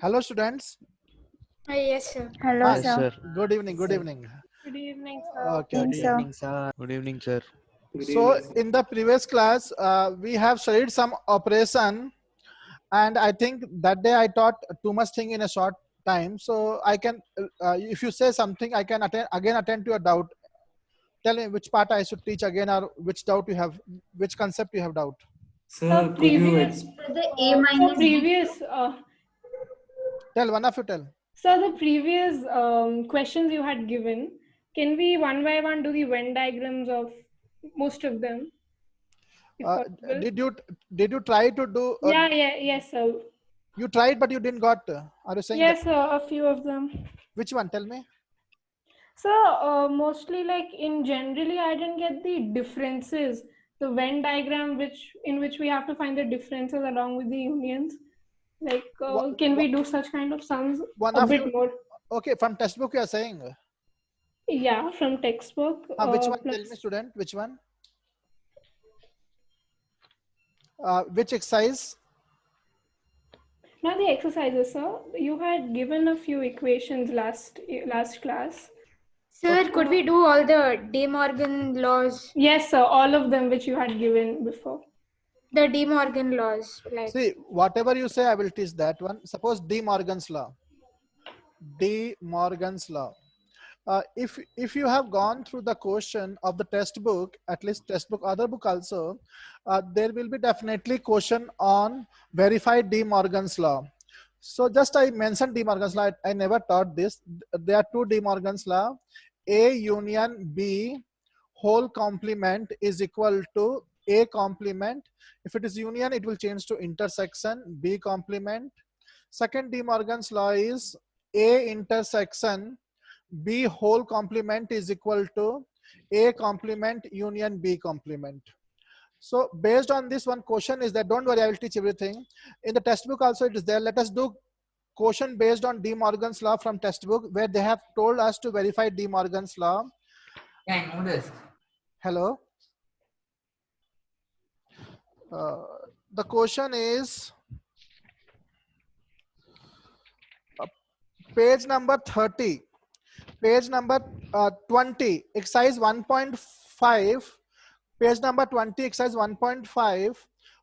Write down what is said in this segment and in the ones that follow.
Hello, students. Yes, sir. Hello, Hi. sir. sir. Good evening. Good Sir. evening. Good evening, sir. Okay. Good Okay. evening, sir. Good evening, sir. So in the previous class, we have studied some operation, and I think that day I taught too much thing in a short time. So I can, if you say something, I can attend to your doubt. Tell me which part I should teach again, or which doubt you have, which concept you have doubt. Sir, could you The A minus previous Tell one of you. Tell. so the previous questions you had given, can we one by one do the Venn diagrams of most of them, if possible? Did you try to do? Yes, sir. You tried, but you didn't got. Are you saying Yes, that? sir, a few of them. Which one? Tell me. So mostly like in generally, I didn't get the differences. The Venn diagram, in which we have to find the differences along with the unions. Like, can we do such kind of sums One a of bit you. more? Okay, from textbook you are saying. Yeah, from textbook. Which one? Plus, Tell me, student. Which one? Which exercise? now the exercises, sir. You had given a few equations last class. Sir, could we do all the De Morgan laws? Yes, sir. All of them which you had given before. The De Morgan laws, like See, whatever you say, I will teach that one. Suppose De Morgan's law. De Morgan's law. If you have gone through the question of the textbook, at least textbook, other book also, there will be definitely question on verified De Morgan's law. So just I mentioned De Morgan's law. I never taught this. There are two De Morgan's law. A union B whole complement is equal to A complement. If it is union, it will change to intersection B complement. Second De Morgan's law is A intersection B whole complement is equal to A complement union B complement. So based on this, one question is that, don't worry, I will teach everything. In the textbook also it is there. Let us do question based on De Morgan's law from textbook, where they have told us to verify De Morgan's law. Yeah, I know this. Hello. The question is page number 30, page number 20, exercise 1.5, page number 20, exercise 1.5,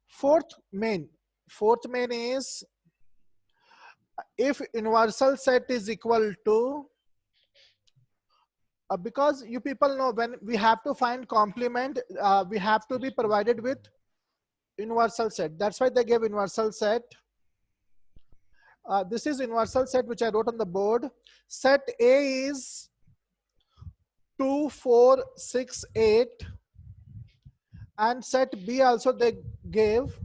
fourth main is if universal set is equal to, because you people know when we have to find complement, we have to be provided with universal set. That's why they gave universal set. This is universal set which I wrote on the board. Set A is 2, 4, 6, 8, and set B also they gave.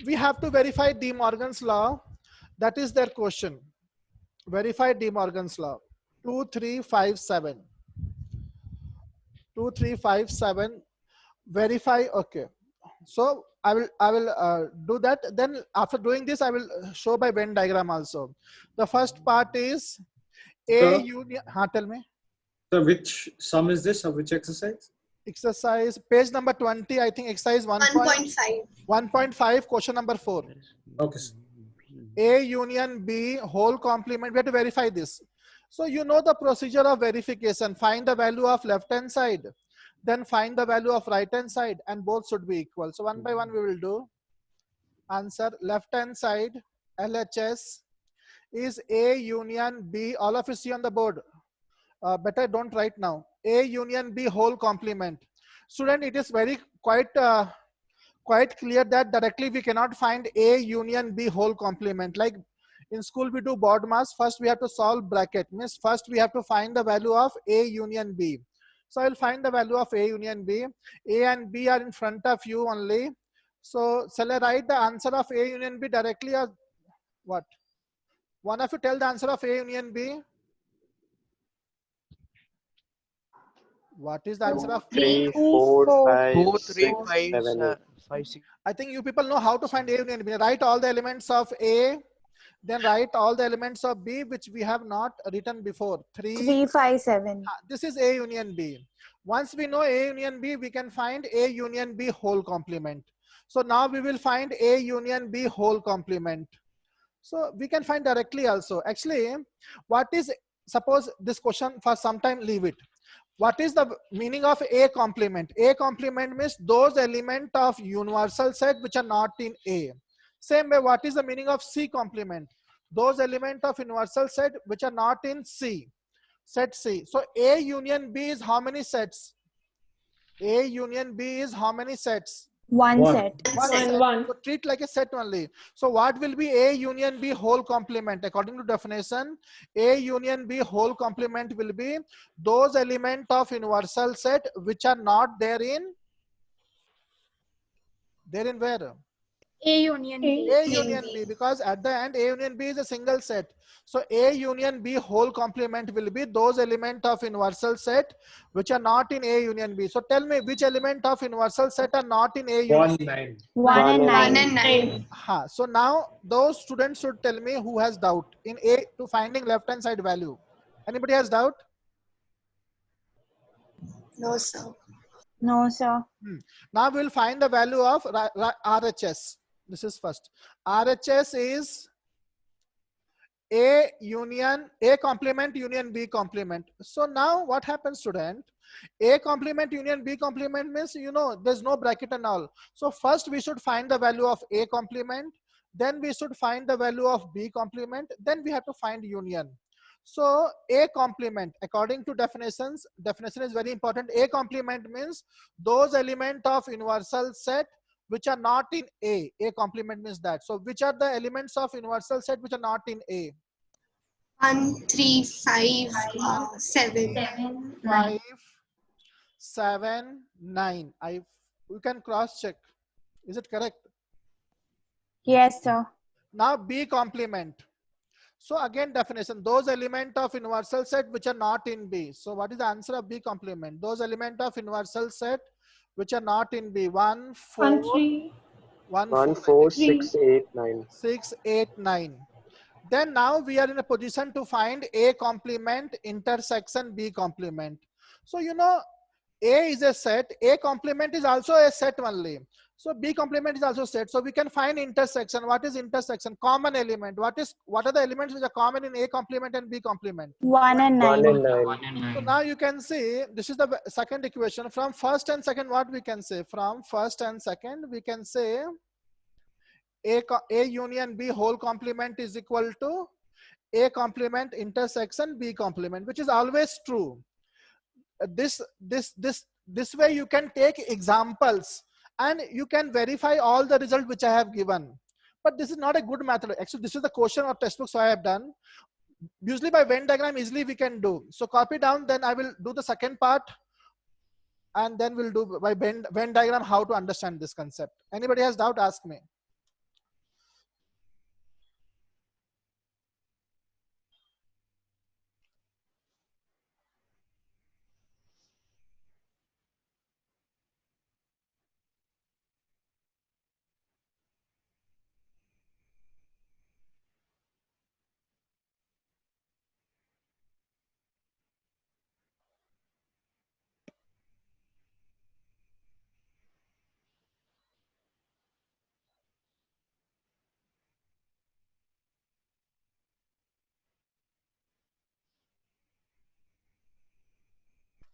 We have to verify De Morgan's law. That is their question. Verify De Morgan's law. 2, 3, 5, 7. 2, 3, 5, 7. Verify. Okay. So I will do that. Then after doing this, I will show by Venn diagram also. The first part is A union. Tell me. So which sum is this, or which exercise? Exercise page number 20. I think exercise 1.5. 1.5 question number 4. Okay, sir. A union B whole complement. We have to verify this. So you know the procedure of verification. Find the value of left hand side, then find the value of right hand side, and both should be equal. So one by one we will do. Answer left hand side LHS is A union B. All of you see on the board. Better don't write now. A union B whole complement. Student, it is very quite clear that directly we cannot find A union B whole complement. Like in school we do board mass. First we have to solve bracket. Means first we have to find the value of A union B. So I will find the value of A union B. A and B are in front of you only. So shall I write the answer of A union B directly, or what? One of you tell the answer of A union B. What is the answer of 3, 4, 5, 2, 6, 3, 7, 8. 6. I think you people know how to find A union B. Write all the elements of A, then write all the elements of B which we have not written before. 3, 5, 7. This is A union B. Once we know A union B, we can find A union B whole complement. So now we will find A union B whole complement. So we can find directly also. Actually, what is, suppose this question for some time leave it. What is the meaning of A complement? A complement means those elements of universal set which are not in A. Same way, what is the meaning of C complement? Those elements of universal set which are not in C. Set C. So A union B is how many sets? A union B is how many sets? One One. set. One One, set. one. So treat like a set only. So what will be A union B whole complement? According to definition, A union B whole complement will be those elements of universal set which are not there in where? A union B. A union B, because at the end A union B is a single set. So A union B whole complement will be those elements of universal set which are not in A union B. So tell me which element of universal set are not in A union 1, B? 9. 1 and 9. Nine. So now those students should tell me who has doubt in A to finding left hand side value. Anybody has doubt? No, sir. No, sir. Now we'll find the value of RHS. This is first. RHS is A union, A complement union B complement. So now what happens, student? A complement union B complement means, you know, there's no bracket and all. So first we should find the value of A complement, then we should find the value of B complement, then we have to find union. So A complement, according to definitions, definition is very important. A complement means those elements of universal set which are not in A. A complement means that. So which are the elements of universal set which are not in A? 1, 3, 5, 7. 5, 7, 9. You can cross check. Is it correct? Yes, sir. Now B complement. So again definition, those elements of universal set which are not in B. So what is the answer of B complement? Those elements of universal set which are not in B. 1, 4, 1, 3. 1, 1, 4, 4, 3. 6, 8, 9. 6, 8, 9. Then now we are in a position to find A complement intersection B complement. So you know A is a set, A complement is also a set only. So B complement is also set. So we can find intersection. What is intersection? Common element. What are the elements which are common in A complement and B complement? 1 and 1 9. and 9. 1 and So 9. now you can see this is the second equation. From first and second, what we can say? From first and second, we can say A union B whole complement is equal to A complement intersection B complement, which is always true. This way you can take examples and you can verify all the result which I have given. But this is not a good method. Actually, this is the question or textbook, so I have done. Usually by Venn diagram easily we can do. So copy down, then I will do the second part and then we'll do by Venn diagram how to understand this concept. Anybody has doubt, ask me.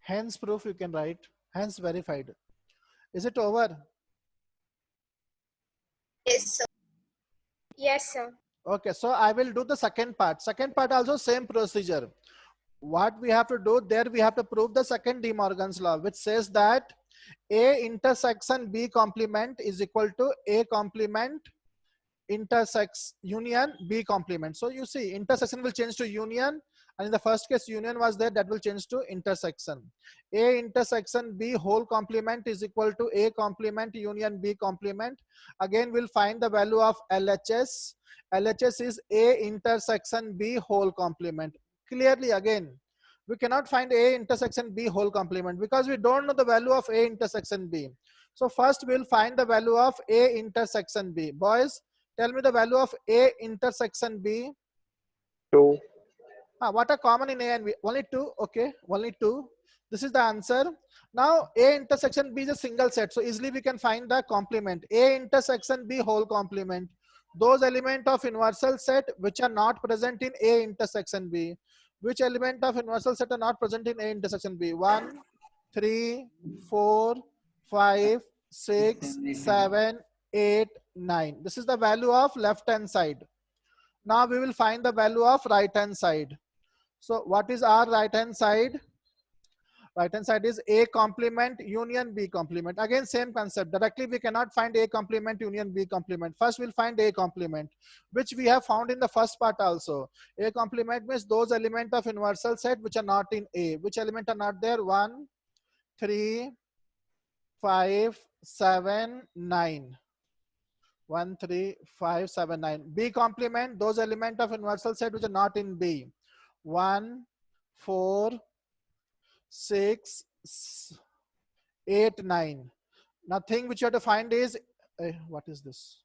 Hence proof you can write, hence verified. Is it over? Yes, sir. Yes, sir. Okay, so I will do the second part. Second part also same procedure. What we have to do there, we have to prove the second De Morgan's law, which says that A intersection B complement is equal to A complement intersects union B complement. So you see intersection will change to union, and in the first case union was there, that will change to intersection. A intersection B whole complement is equal to A complement union B complement. Again we'll find the value of LHS. LHS is A intersection B whole complement. Clearly again we cannot find A intersection B whole complement because we don't know the value of A intersection B. So first we'll find the value of A intersection B. Boys, tell me the value of A intersection B. 2. What are common in A and B? Only 2. Okay, only 2. This is the answer. Now A intersection B is a single set, so easily we can find the complement. A intersection B whole complement. Those elements of universal set which are not present in A intersection B. Which element of universal set are not present in A intersection B? 1, 3, 4, 5, 6, 7, 8, 9. This is the value of left hand side. Now we will find the value of right hand side. So what is our right hand side? Right hand side is A complement union B complement. Again same concept. Directly we cannot find A complement union B complement. First we'll find A complement, which we have found in the first part also. A complement means those elements of universal set which are not in A. Which element are not there? 1, 3, 5, 7, 9. 1, 3, 5, 7, 9. B complement those elements of universal set which are not in B. 1, 4, 6, 8, 9. Nothing which you have to find is what is this?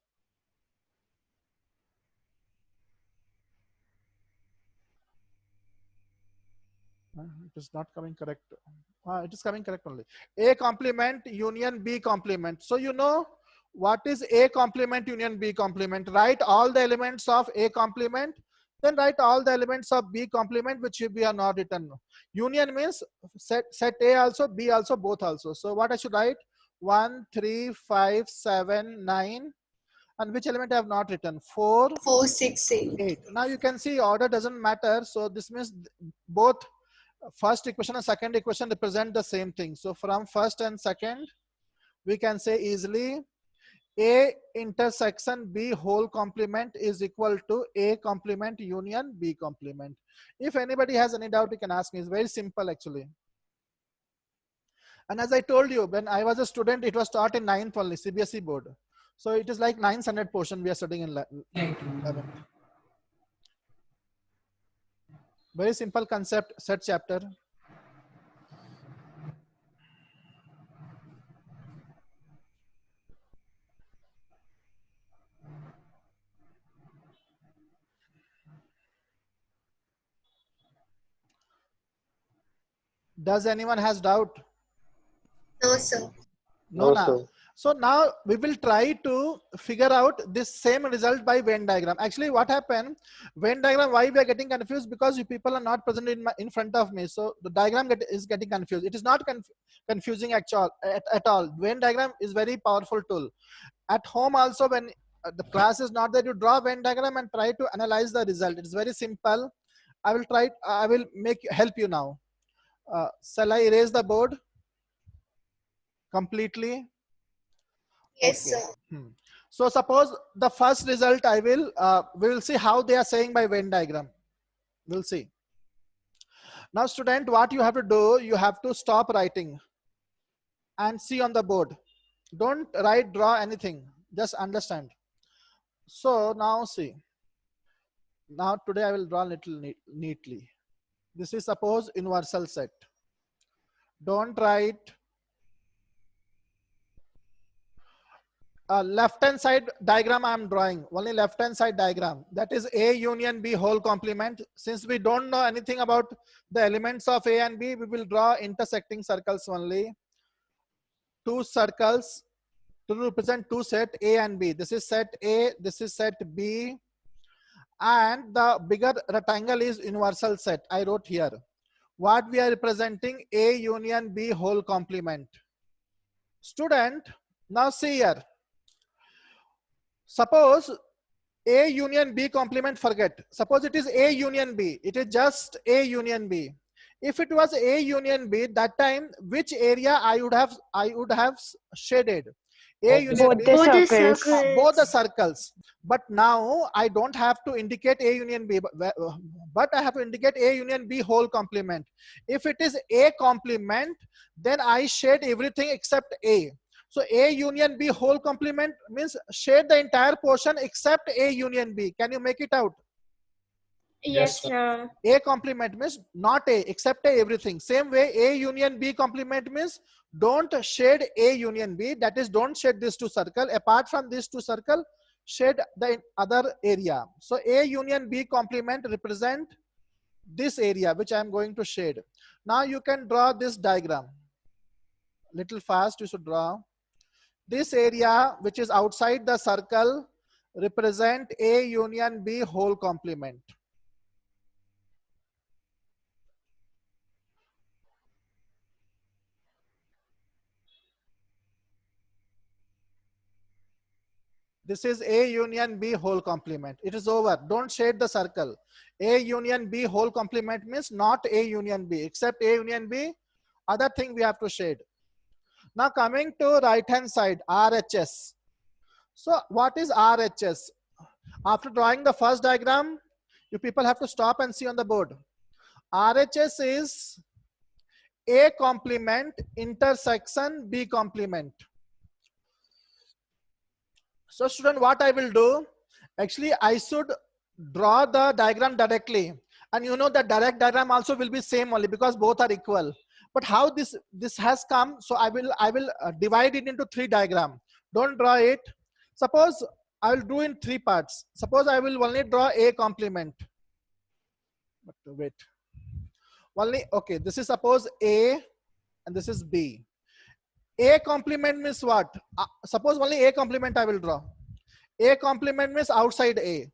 It is not coming correct. It is coming correct only. A complement union B complement. So you know what is A complement union B complement. Write all the elements of A complement, then write all the elements of B complement which we are not written. Union means set A also, B also, both also. So what I should write? 1, 3, 5, 7, 9. And which element I have not written? 4, 4, 6, 8. 8. Now you can see order doesn't matter. So this means both first equation and second equation represent the same thing. So from first and second, we can say easily A intersection B whole complement is equal to A complement union B complement. If anybody has any doubt, you can ask me. It's very simple actually. And as I told you, when I was a student, it was taught in 9th only, CBSE board. So it is like 9th standard portion we are studying in 11th. Very simple concept, set chapter. Does anyone has doubt? No, sir. No, sir. So now we will try to figure out this same result by Venn diagram. Actually, what happened? Venn diagram. Why we are getting confused? Because you people are not present in front of me. So the diagram is getting confused. It is not confusing at all. Venn diagram is very powerful tool. At home also, when the class is not there, you draw Venn diagram and try to analyze the result. It is very simple. I will try. I will help you now. Shall I erase the board completely? Yes, Okay. sir. So suppose the first result I will, we will see how they are saying by Venn diagram. We'll see. Now student, what you have to do, you have to stop writing and see on the board. Don't write, draw anything, just understand. So now see. Now today I will draw a little neatly. This is suppose universal set. Don't write left hand side diagram I am drawing, only left hand side diagram. That is A union B whole complement. Since we don't know anything about the elements of A and B, we will draw intersecting circles only. Two circles to represent two set A and B. This is set A, this is set B. And the bigger rectangle is universal set. I wrote here. What we are representing? A union B whole complement. Student, now see here. Suppose A union B complement, forget. Suppose it is A union B. It is just A union B. If it was A union B, that time which area I would have shaded? A union B, Both the circles. both the circles. But now I don't have to indicate A union B, but I have to indicate A union B whole complement. If it is A complement, then I shade everything except A. So A union B whole complement means shade the entire portion except A union B. Can you make it out? Yes, sir. A complement means not A, except A everything. Same way A union B complement means don't shade A union B. That is, don't shade these two circles. Apart from these two circles, shade the other area. So A union B complement represent this area which I am going to shade. Now you can draw this diagram. Little fast you should draw. This area which is outside the circle represent A union B whole complement. This is A union B whole complement. It is over. Don't shade the circle. A union B whole complement means not A union B. Except A union B, other thing we have to shade. Now coming to right hand side, RHS. So what is RHS? After drawing the first diagram, you people have to stop and see on the board. RHS is A complement intersection B complement. So student, what I will do, actually I should draw the diagram directly, and you know that direct diagram also will be same only because both are equal. But how this has come, so I will divide it into 3 diagram. Don't draw it. Suppose I will do in 3 parts. Suppose I will only draw A complement. But wait, only okay. This is suppose A, and this is B. A complement means what? Suppose only A complement I will draw. A complement means outside A.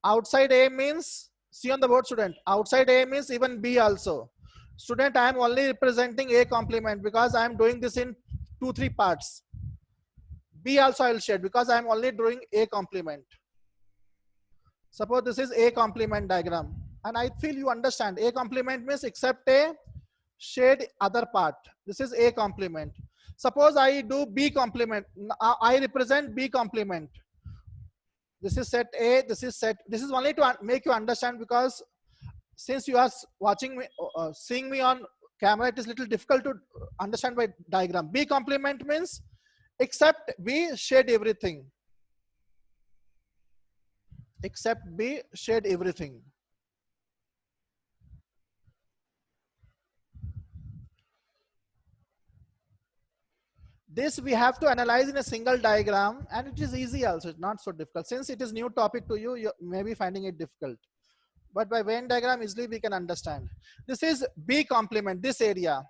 Outside A means, see on the board student, outside A means even B also. Student, I am only representing A complement because I am doing this in 2-3 parts. B also I will shade because I am only doing A complement. Suppose this is A complement diagram, and I feel you understand. A complement means except A, shade other part. This is A complement. Suppose I do B complement. I represent B complement. This is set A. This is set. This is only to make you understand, because since you are watching me, seeing me on camera, it is little difficult to understand by diagram. B complement means except B, shade everything. Except B, shade everything. This we have to analyze in a single diagram, and it is easy also. It's not so difficult. Since it is new topic to you, you may be finding it difficult. But by Venn diagram, easily we can understand. This is B complement, this area.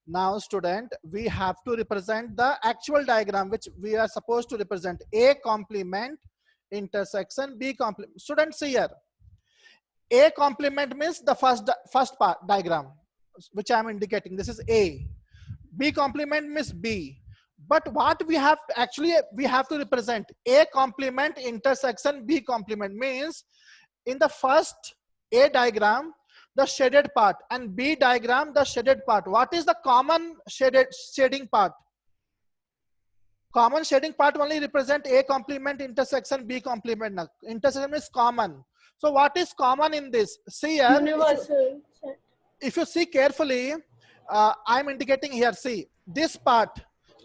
Now student, we have to represent the actual diagram which we are supposed to represent. A complement intersection B complement. Students, see here. A complement means the first part diagram which I am indicating. This is A. B complement means B. But what we have actually, we have to represent A complement intersection B complement means in the first A diagram the shaded part, and B diagram the shaded part. What is the common shading part? Common shading part only represent A complement intersection B complement. Intersection is common. So what is common in this? See here. Universal. If you see carefully, I am indicating here. See this part,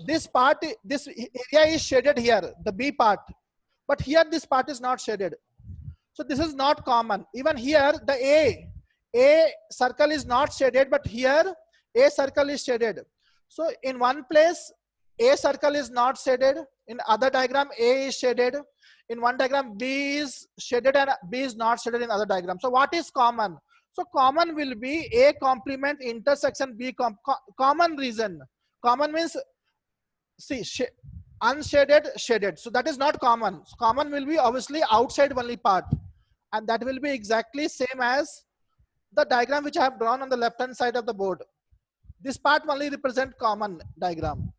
this area is shaded here, the B part, but here this part is not shaded. So this is not common. Even here the A circle is not shaded, but here A circle is shaded. So in one place A circle is not shaded, in other diagram A is shaded, in one diagram B is shaded and B is not shaded in other diagram. So what is common? So common will be A complement intersection B common reason. Common means, see, unshaded, shaded. So that is not common. So common will be obviously outside only part, and that will be exactly same as the diagram which I have drawn on the left hand side of the board. This part only represent common diagram.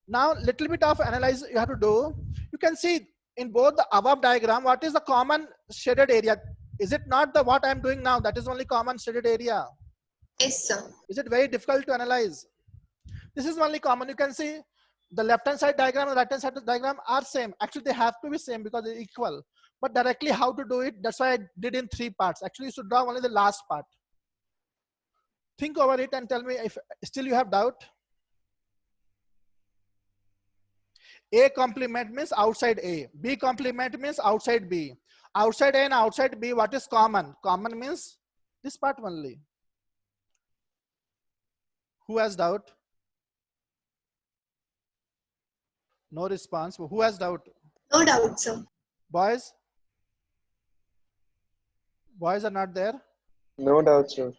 Now little bit of analysis you have to do. You can see in both the above diagram what is the common shaded area. Is it not the what I am doing now? That is only common shaded area. Yes, sir. Is it very difficult to analyze? This is only common. You can see the left hand side diagram and right hand side diagram are same. Actually they have to be same because they're equal. But directly how to do it, that's why I did in 3 parts. Actually you should draw only the last part. Think over it and tell me if still you have doubt. A complement means outside A. B complement means outside B. Outside A and outside B, what is common? Common means this part only. Who has doubt? No response. Who has doubt? No doubt, sir. Boys? Boys are not there? No doubt, sir.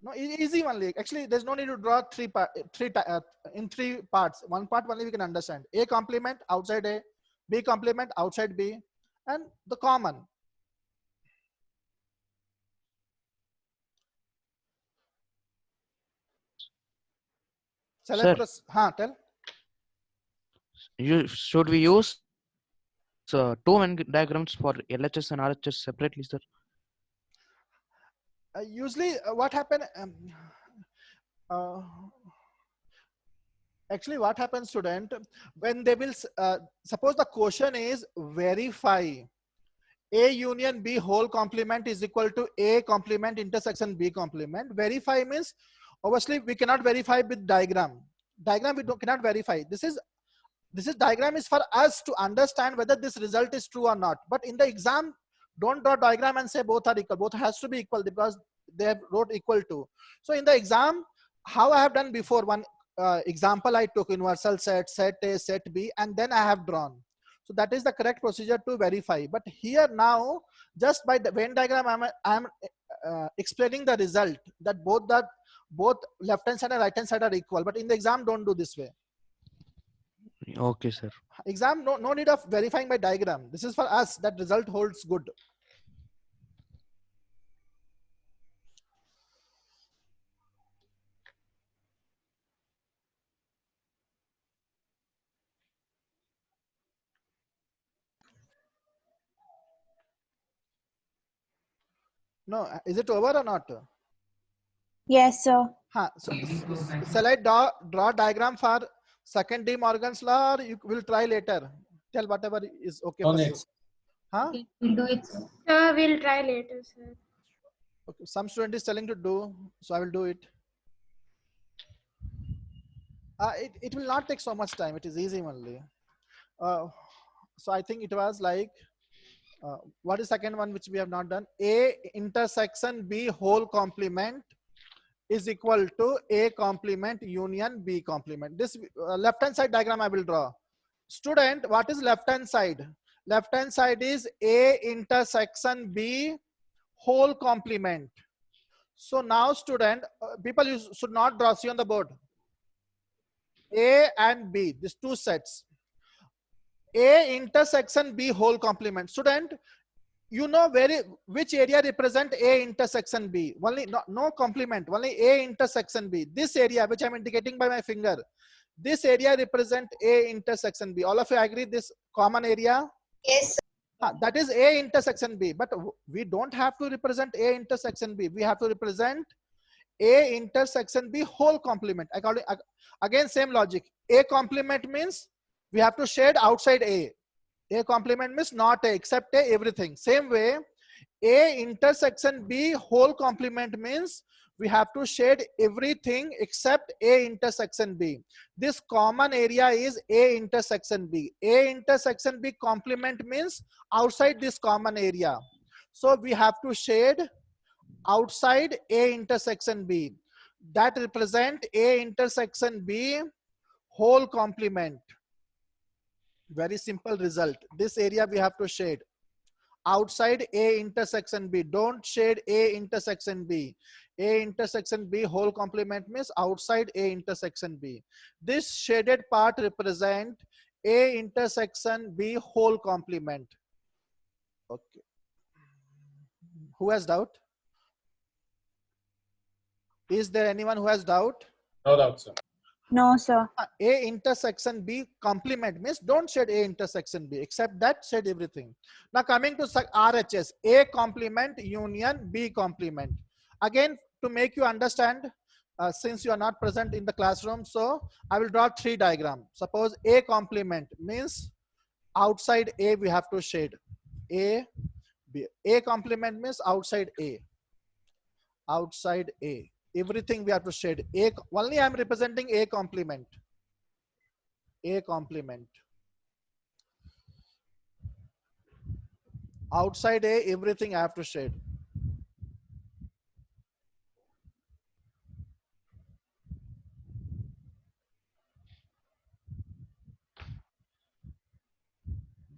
No, easy only. Actually, there's no need to draw in three parts. One part only we can understand. A complement outside A, B complement outside B, and the common. Sir. Tell. Should we use two Venn diagrams for LHS and RHS separately, sir? Usually, what happen? Actually, what happens, student, when they will suppose the question is verify A union B whole complement is equal to A complement intersection B complement. Verify means obviously we cannot verify with diagram. Diagram we cannot verify. This is diagram is for us to understand whether this result is true or not. But in the exam, don't draw diagram and say both are equal. Both has to be equal because they have wrote equal to. So in the exam, how I have done before, one example I took universal set, set A, set B, and then I have drawn. So that is the correct procedure to verify. But here now, just by the Venn diagram, I'm explaining the result that both left hand side and right hand side are equal. But in the exam, don't do this way. Okay, sir. Exam, no need of verifying by diagram. This is for us that result holds good. No, is it over or not? Yes, sir. So shall I draw diagram for second De Morgan's law, or you will try later? Tell whatever is okay No for you. needs. We'll do it, sir. Sir, we'll try later, sir. Okay, some student is telling to do, so I will do it. It will not take so much time. It is easy only. So I think it was like, what is second one which we have not done? A intersection B whole complement is equal to A complement union B complement. This left hand side diagram I will draw. Student, what is left hand side? Left hand side is A intersection B whole complement. So now student, people you should not draw, see on the board. A and B, these two sets. A intersection B whole complement. Student, you know which area represent A intersection B? Only no complement, only A intersection B. This area which I'm indicating by my finger, this area represent A intersection B. All of you agree this common area? Yes, sir. That is A intersection B, but we don't have to represent A intersection B. We have to represent A intersection B whole complement. Again, same logic. A complement means we have to shade outside A. A complement means not A, except A, everything. Same way, A intersection B whole complement means we have to shade everything except A intersection B. This common area is A intersection B. A intersection B complement means outside this common area. So we have to shade outside A intersection B. That represent A intersection B whole complement. Very simple result. This area we have to shade outside A intersection B. Don't shade A intersection B. A intersection B whole complement means outside A intersection B. This shaded part represent A intersection B whole complement. Okay. Who has doubt? Is there anyone who has doubt? No doubt, sir. No, sir. A intersection B complement means don't shade A intersection B, except that shade everything. Now coming to RHS, A complement union B complement. Again, to make you understand, since you are not present in the classroom, so I will draw three diagrams. Suppose A complement means outside A we have to shade A, B. A complement means outside A. Outside A. Everything we have to shade. Only I am representing A complement. A complement. Outside A, everything I have to shade.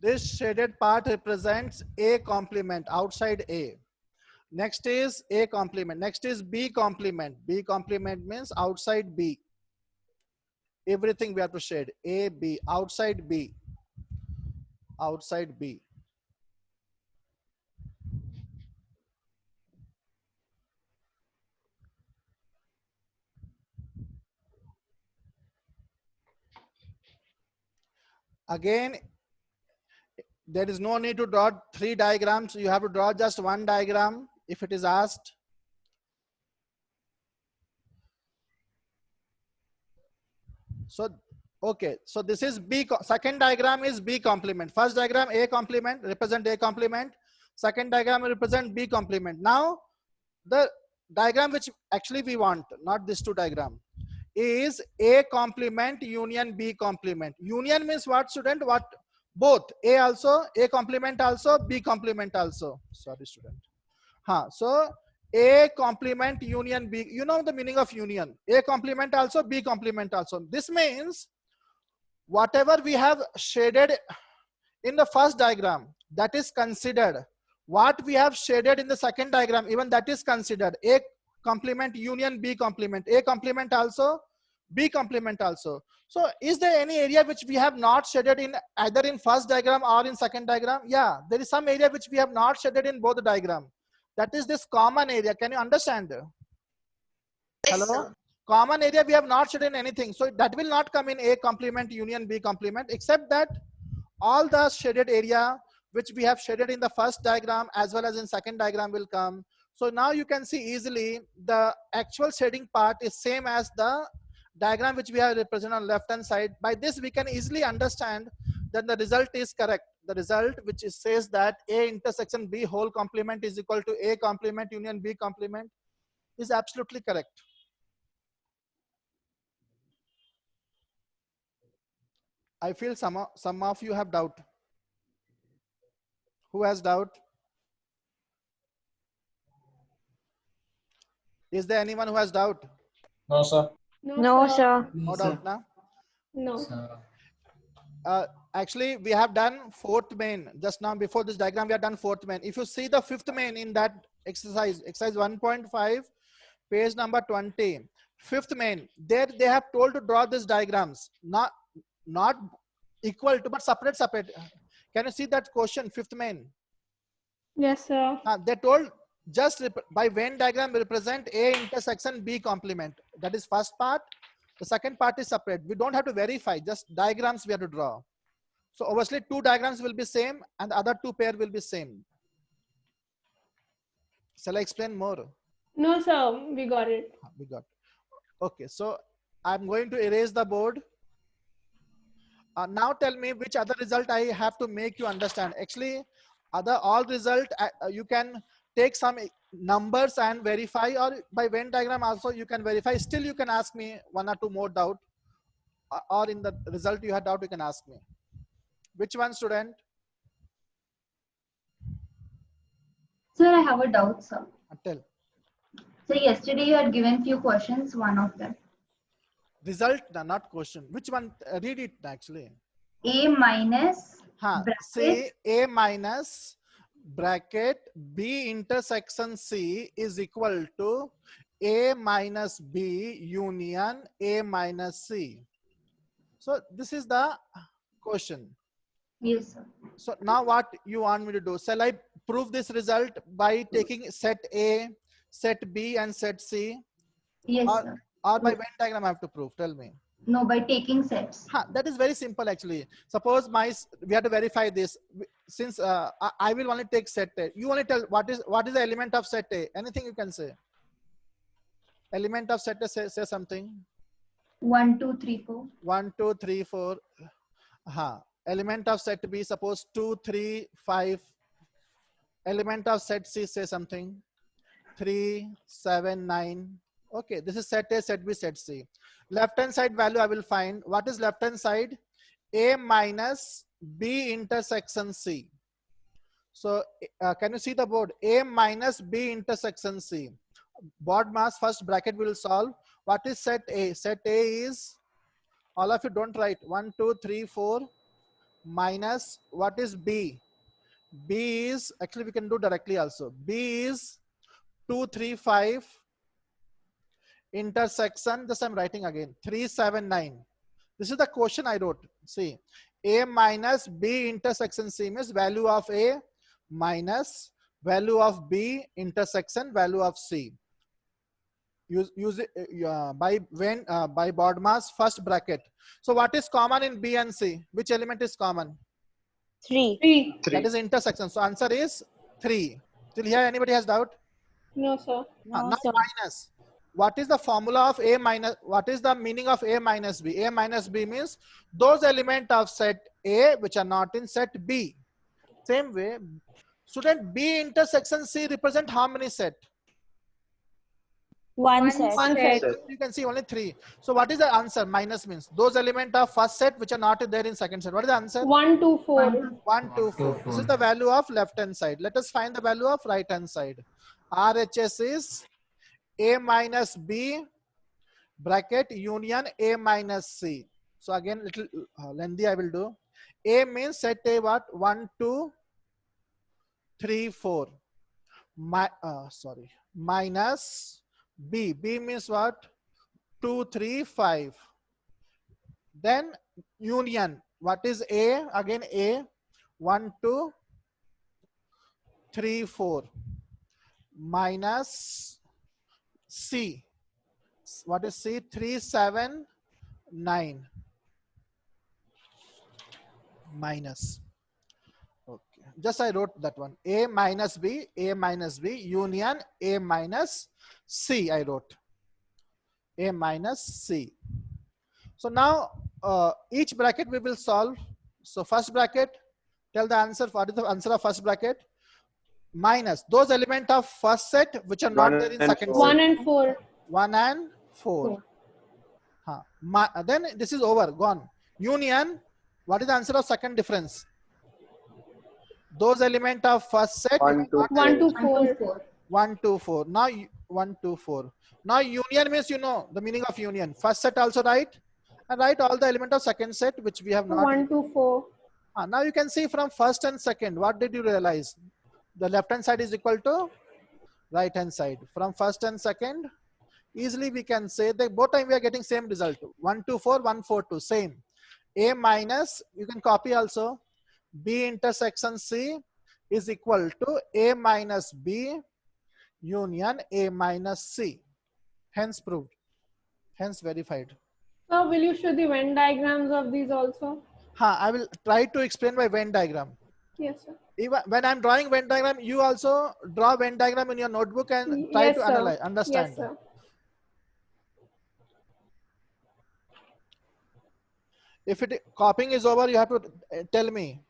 This shaded part represents A complement outside A. Next is A complement. Next is B complement. B complement means outside B. Everything we have to shade. A, B, outside B. Outside B. Again, there is no need to draw 3 diagrams. You have to draw just 1 diagram if it is asked. So, okay. So this is B. Second diagram is B complement. First diagram A complement, represent A complement. Second diagram will represent B complement. Now, the diagram which actually we want, not this 2 diagram, is A complement union B complement. Union means what, student? What? Both. A also, A complement also, B complement also. Sorry, student. So A complement union B. You know the meaning of union. A complement also, B complement also. This means whatever we have shaded in the first diagram, that is considered. What we have shaded in the second diagram, even that is considered. A complement union B complement. A complement also, B complement also. So is there any area which we have not shaded in either in first diagram or in second diagram? Yeah, there is some area which we have not shaded in both the diagram. That is this common area. Can you understand? Yes, Hello? sir. Common area we have not shaded anything. So that will not come in A complement union B complement, except that all the shaded area which we have shaded in the first diagram as well as in second diagram will come. So now you can see easily the actual shading part is same as the diagram which we have represented on left hand side. By this we can easily understand that the result is correct. The result which is, says that A intersection B whole complement is equal to A complement union B complement is absolutely correct. I feel some of you have doubt. Who has doubt? Is there anyone who has doubt? No, sir. No, sir. No doubt now. No. Sir. Actually, we have done 4th main. Just now before this diagram, we have done 4th main. If you see the 5th main in that exercise 1.5, page number 20, 5th main, there they have told to draw these diagrams, not equal to, but separate. Can you see that question, 5th main? Yes, sir. They told just by Venn diagram represent A intersection B complement. That is first part. The second part is separate. We don't have to verify, just diagrams we have to draw. So obviously 2 diagrams will be same and the other 2 pair will be same. Shall I explain more? No, sir. We got it. We got. Okay, so I'm going to erase the board. Now tell me which other result I have to make you understand. Actually, all result you can take some numbers and verify, or by Venn diagram also you can verify. Still you can ask me 1 or 2 more doubt, or in the result you had doubt, you can ask me. Which one, student? Sir, I have a doubt, sir. Tell. So yesterday you had given few questions, one of them. Result, not question. Which one? Read it actually. A minus Say bracket A minus bracket B intersection C is equal to A minus B union A minus C. So this is the question. Yes, sir. So now what you want me to do? Shall I prove this result by taking set A, set B and set C? Yes, or, sir. or by Venn diagram I have to prove? Tell me. No, by taking sets. That is very simple actually. Suppose we have to verify this. Since I will only take set A. You only tell what is the element of set A. Anything you can say. Element of set A, say something. 1, 2, 3, 4. 1, 2, 3, 4. Element of set B, suppose 2, 3, 5. Element of set C, say something. 3, 7, 9. Okay, this is set A, set B, set C. Left hand side value I will find. What is left hand side? A minus B intersection C. So can you see the board? A minus B intersection C. Board mass, first bracket we will solve. What is set A? Set A is, all of you don't write, 1, 2, 3, 4 minus, what is B? B is, actually we can do directly also. B is 235 intersection, this I'm writing again, 379. This is the question I wrote. See, A minus B intersection C means value of A minus value of B intersection value of C. Use it by BODMAS first bracket. So what is common in B and C? Which element is common? 3. 3. That is intersection. So answer is 3. Till here anybody has doubt? No, sir. No, Now sir. minus. What is the formula of A minus? What is the meaning of A minus B? A minus B means those elements of set A which are not in set B. Same way, student, B intersection C represent how many set? One set. One set. You can see only 3. So what is the answer? Minus means those elements of first set which are not there in second set. What is the answer? 1, 2, 4. 1, 2, 4. This is the value of left hand side. Let us find the value of right hand side. RHS is A minus B bracket union A minus C. So again little lengthy I will do. A means set A what? 1, 2, 3, 4. Minus B. B means what? 2, 3, 5. Then union. What is A? Again A. 1, 2, 3, 4. Minus C. What is C? 3, 7, 9. Minus. Okay. Just I wrote that one. A minus B union A minus C I wrote. A minus C. So now each bracket we will solve. So first bracket, tell the answer. What is the answer of first bracket? Minus those elements of first set which are not there in second set. 1 and 4. 1 and 4. Then this is over, gone. Union, what is the answer of second difference? Those elements of first set. 1, 2, 1 to 4. 1, 2, 4. Now 1, 2, 4. Now union means you know the meaning of union. First set also write, and write all the element of second set which we have not. 1 to 4. Now you can see from first and second. What did you realize? The left hand side is equal to right hand side. From first and second, easily we can say that both time we are getting same result. 1, 2, 4, 1, 4, 2. Same. A minus, you can copy also. B intersection C is equal to A minus B union A minus C. Hence proved. Hence verified. So will you show the Venn diagrams of these also? I will try to explain by Venn diagram. Yes, sir. Even when I'm drawing Venn diagram, you also draw Venn diagram in your notebook and try Yes, to sir. analyze, understand. Yes, sir. If copying is over, you have to tell me.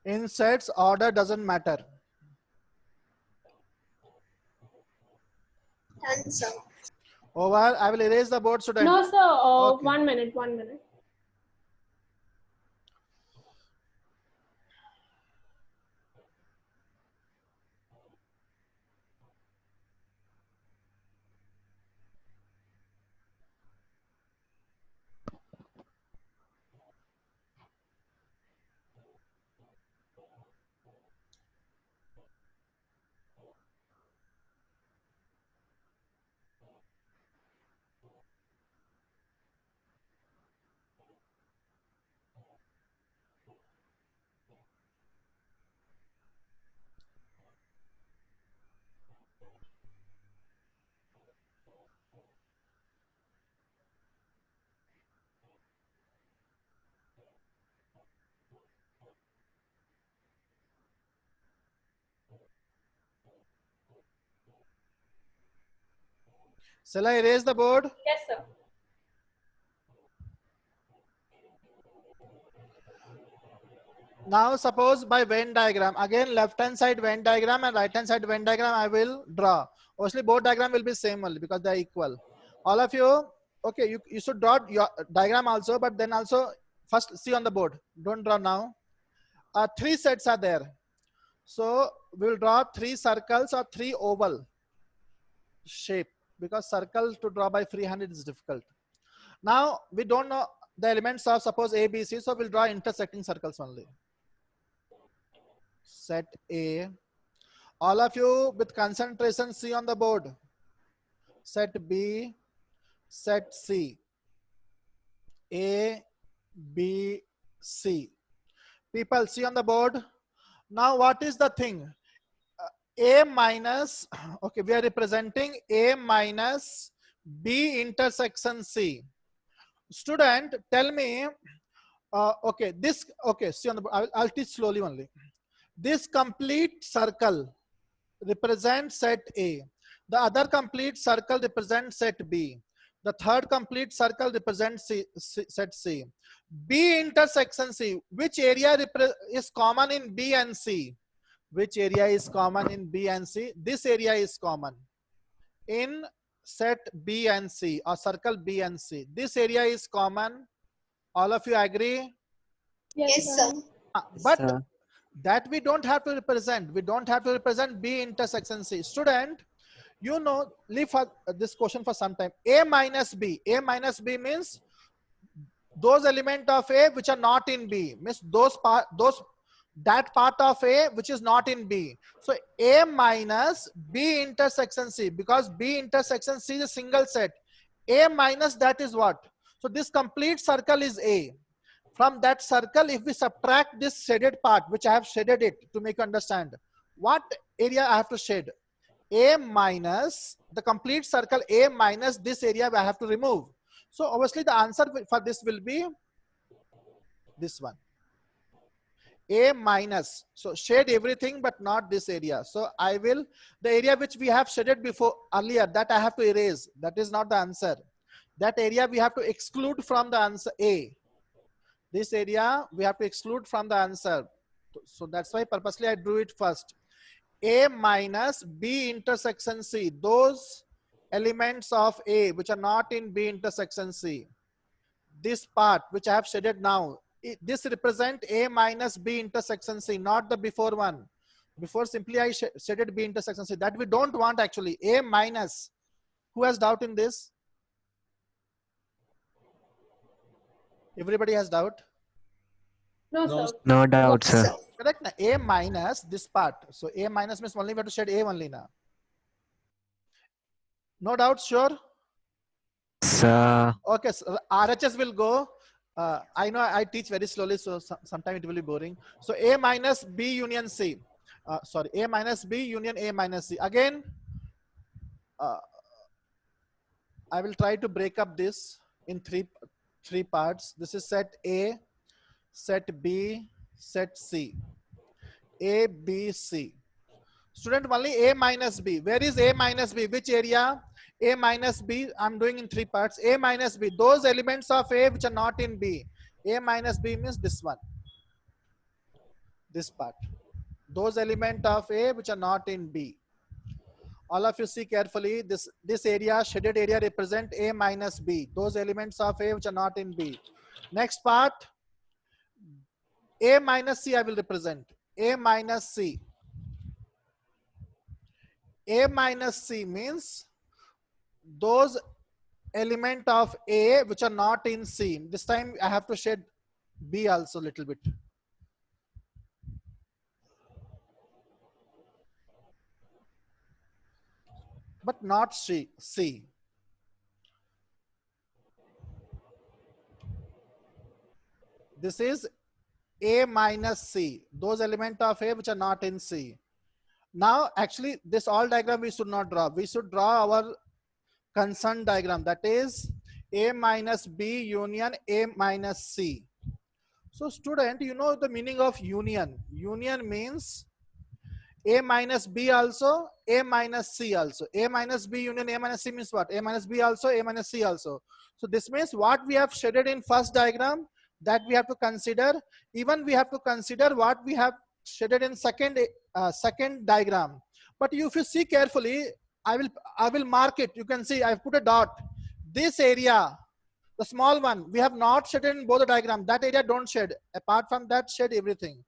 In sets, order doesn't matter. Answer. Over. I will erase the board, student. No, sir. Okay. 1 minute. 1 minute. Shall I erase the board? Yes, sir. Now suppose by Venn diagram, again left hand side Venn diagram and right hand side Venn diagram I will draw. Obviously both diagram will be same only because they are equal. All of you, okay, you should draw your diagram also, but then also first see on the board. Don't draw now. three sets are there. So we'll draw three circles or three oval shape, because circle to draw by freehand is difficult. Now we don't know the elements of suppose A, B, C, so we'll draw intersecting circles only. Set A. All of you with concentration C on the board. Set B, set C. A, B, C. People see on the board. Now what is the thing? A minus, okay, we are representing A minus B intersection C. Student, tell me, okay, this, okay, see on the board, I'll teach slowly only. This complete circle represents set A. The other complete circle represents set B. The third complete circle represents set C. B intersection C. Which area is common in B and C? Which area is common in B and C? This area is common in set B and C, or circle B and C. This area is common. All of you agree? Yes, sir. But that we don't have to represent. We don't have to represent B intersection C. Student, you know, leave for this question for some time. A minus B. A minus B means those elements of A which are not in B. Means that part of A which is not in B. So A minus B intersection C, because B intersection C is a single set. A minus that is what? So this complete circle is A. From that circle, if we subtract this shaded part, which I have shaded it to make you understand, what area I have to shade? A minus the complete circle, A minus this area I have to remove. So obviously the answer for this will be this one. A minus. So shade everything but not this area. So I will, the area which we have shaded before earlier, that I have to erase. That is not the answer. That area we have to exclude from the answer A. This area we have to exclude from the answer. So that's why purposely I drew it first. A minus B intersection C. Those elements of A which are not in B intersection C. This part which I have shaded now, this represent A minus B intersection C, not the before one. Before simply I shaded B intersection C. That we don't want actually. A minus. Who has doubt in this? Everybody has doubt? No, No, sir. No doubt, sir. Correct. Na? A minus this part. So A minus means only we have to shade A only now. No doubt, sure? Sir. Okay, so RHS will go. I know I teach very slowly, so sometimes it will be boring. So A minus B union C. Sorry, A minus B union A minus C. Again, I will try to break up this in three parts. This is set A, set B, set C. A, B, C. Student, only A minus B. Where is A minus B? Which area? A minus B, I'm doing in three parts. A minus B, those elements of A which are not in B. A minus B means this one. This part. Those elements of A which are not in B. All of you see carefully, this area, shaded area represent A minus B. Those elements of A which are not in B. Next part, A minus C I will represent. A minus C. A minus C means those element of A which are not in C. This time I have to shade B also a little bit. But not C. This is A minus C. Those elements of A which are not in C. Now actually this all diagram we should not draw. We should draw our concern diagram, that is A minus B union A minus C. So student, you know the meaning of union. Union means A minus B also, A minus C also. A minus B union A minus C means what? A minus B also, A minus C also. So this means what we have shaded in first diagram, that we have to consider. Even we have to consider what we have shaded in second diagram. But if you see carefully, I will mark it. You can see I put a dot. This area, the small one, we have not shaded in both the diagram. That area don't shade. Apart from that, shade everything.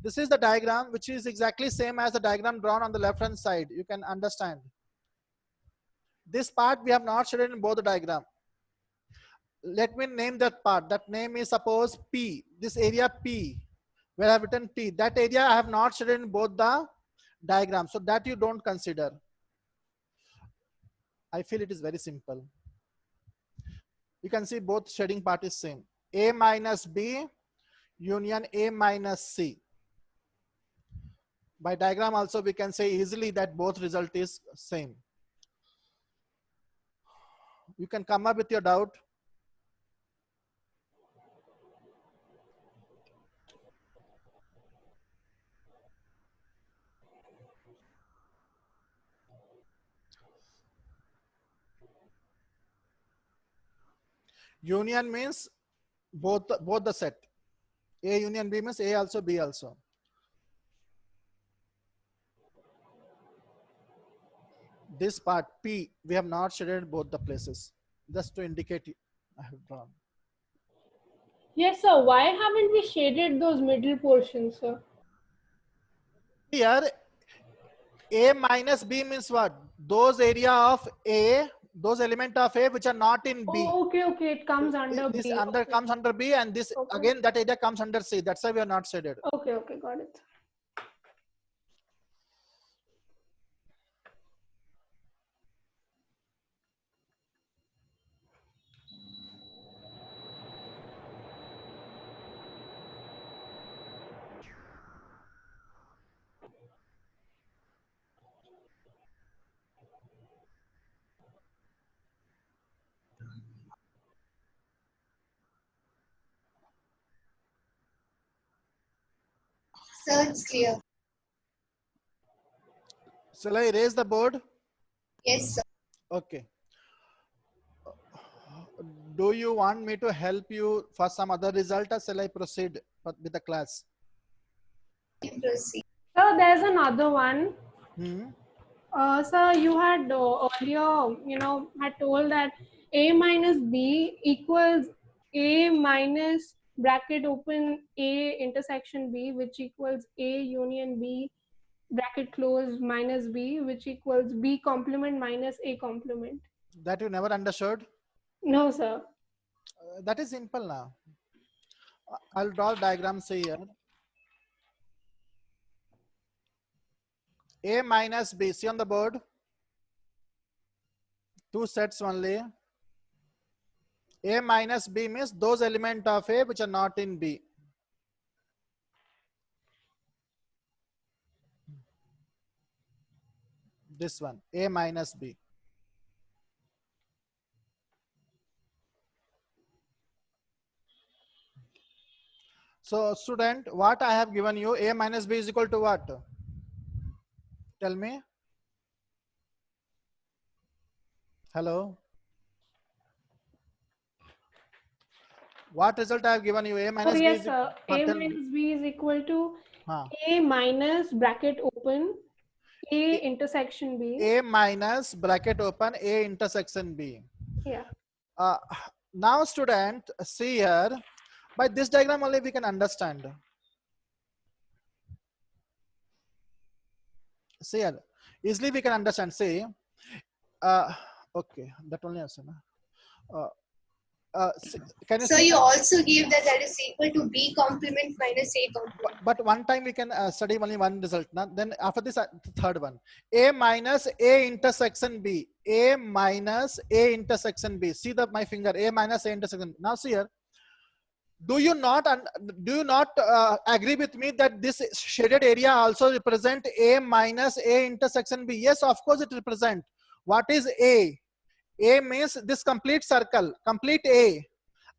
This is the diagram which is exactly same as the diagram drawn on the left hand side. You can understand. This part we have not shaded in both the diagram. Let me name that part. That name is suppose P. This area P, where I have written T. That area I have not shaded in both the diagrams. So that you don't consider. I feel it is very simple. You can see both shading part is same. A minus B union A minus C. By diagram also we can say easily that both result is same. You can come up with your doubt. Union means both the set. A union B means A also B also. This part P we have not shaded both the places, just to indicate I have drawn. Yes, sir. Why haven't we shaded those middle portions, sir? Here A minus B means what? Those area of A, those element of A which are not in B. Oh, okay, okay. It comes under This B. under Okay. comes under B, and this Okay. again that area comes under C. That's why we are not shaded. Okay, okay, got it. Sir, it's clear. Shall I erase the board? Yes, sir. Okay. Do you want me to help you for some other result, or shall I proceed with the class? Proceed. So there's another one. Hmm. Sir, you had earlier, had told that A minus B equals A minus bracket open A intersection B, which equals A union B bracket close minus B, which equals B complement minus A complement. That you never understood? No, sir. That is simple now. I'll draw diagrams here. A minus B, see on the board? Two sets only. A minus B means those elements of A which are not in B. This one, A minus B. So student, what I have given you, A minus B is equal to what? Tell me. Hello. What result I have given you? A minus Oh, B yes, is sir. A minus B is equal to Huh. A minus bracket open A intersection B. A minus bracket open A intersection B. Yeah. Now student, see here, by this diagram only we can understand. See here, easily we can understand. See, okay, that only answer. Can you So see? you also give that is equal to B complement minus A complement. But one time we can study only one result. Then after this, the third one. A minus A intersection B. A minus A intersection B. See my finger. A minus A intersection. Now see here. Do you not agree with me that this shaded area also represent A minus A intersection B? Yes, of course it represent. What is A? A means this complete circle, complete A.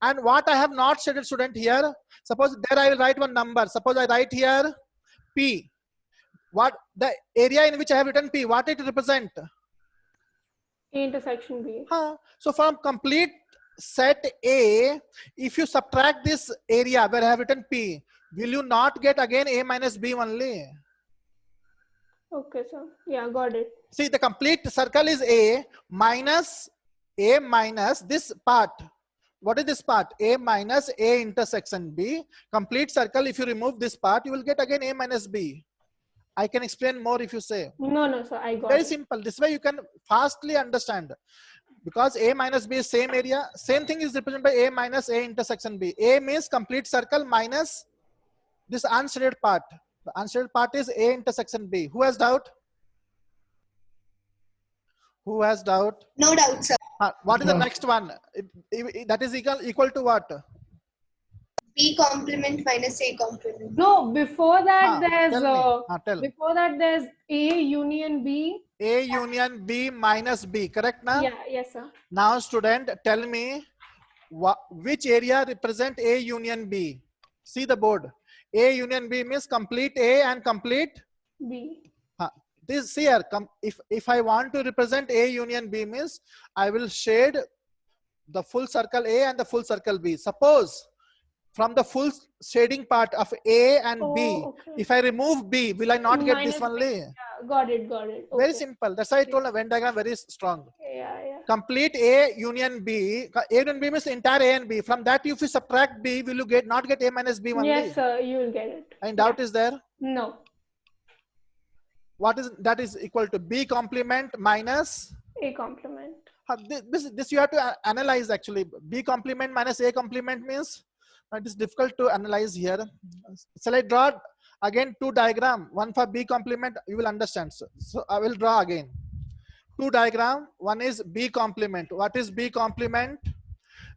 And what I have not shaded, student, here, suppose there I will write one number. Suppose I write here P. What the area in which I have written P, what it represent? A intersection B. So from complete set A, if you subtract this area where I have written P, will you not get again A minus B only? Okay, sir. Yeah, got it. See, the complete circle is A minus this part. what is this part? A minus A intersection B. Complete circle. If you remove this part, you will get again A minus B. I can explain more if you say. No, sir, I got Very it. simple. This way you can fastly understand. Because A minus B is same area. Same thing is represented by A minus A intersection B. A means complete circle minus this unshaded part. The unshaded part is A intersection B. Who has doubt? Who has doubt? No doubt, sir. What is the next one? That is equal to what? B complement minus A complement. No, before that there's Tell. before that there's A union B. A union B minus B, correct now? Yeah, yes, sir. Now student, tell me which area represent A union B? See the board. A union B means complete A and complete B. This here, if I want to represent A union B means I will shade the full circle A and the full circle B. Suppose from the full shading part of A and B, Okay. if I remove B, will I not get this Minus one? B. Only? Yeah, got it. Very Okay. simple. That's why I told a Venn diagram very strong. Yeah. Complete A union B. A union B means entire A and B. From that, if you subtract B, will you not get A minus B only? Yes, sir, you will get it. And doubt is there? No. What is that is equal to B complement minus A complement. this you have to analyze actually. B complement minus A complement means it is difficult to analyze here. Shall I draw again two diagram? One for B complement, you will understand. So I will draw again two diagram. One is B complement. What is B complement?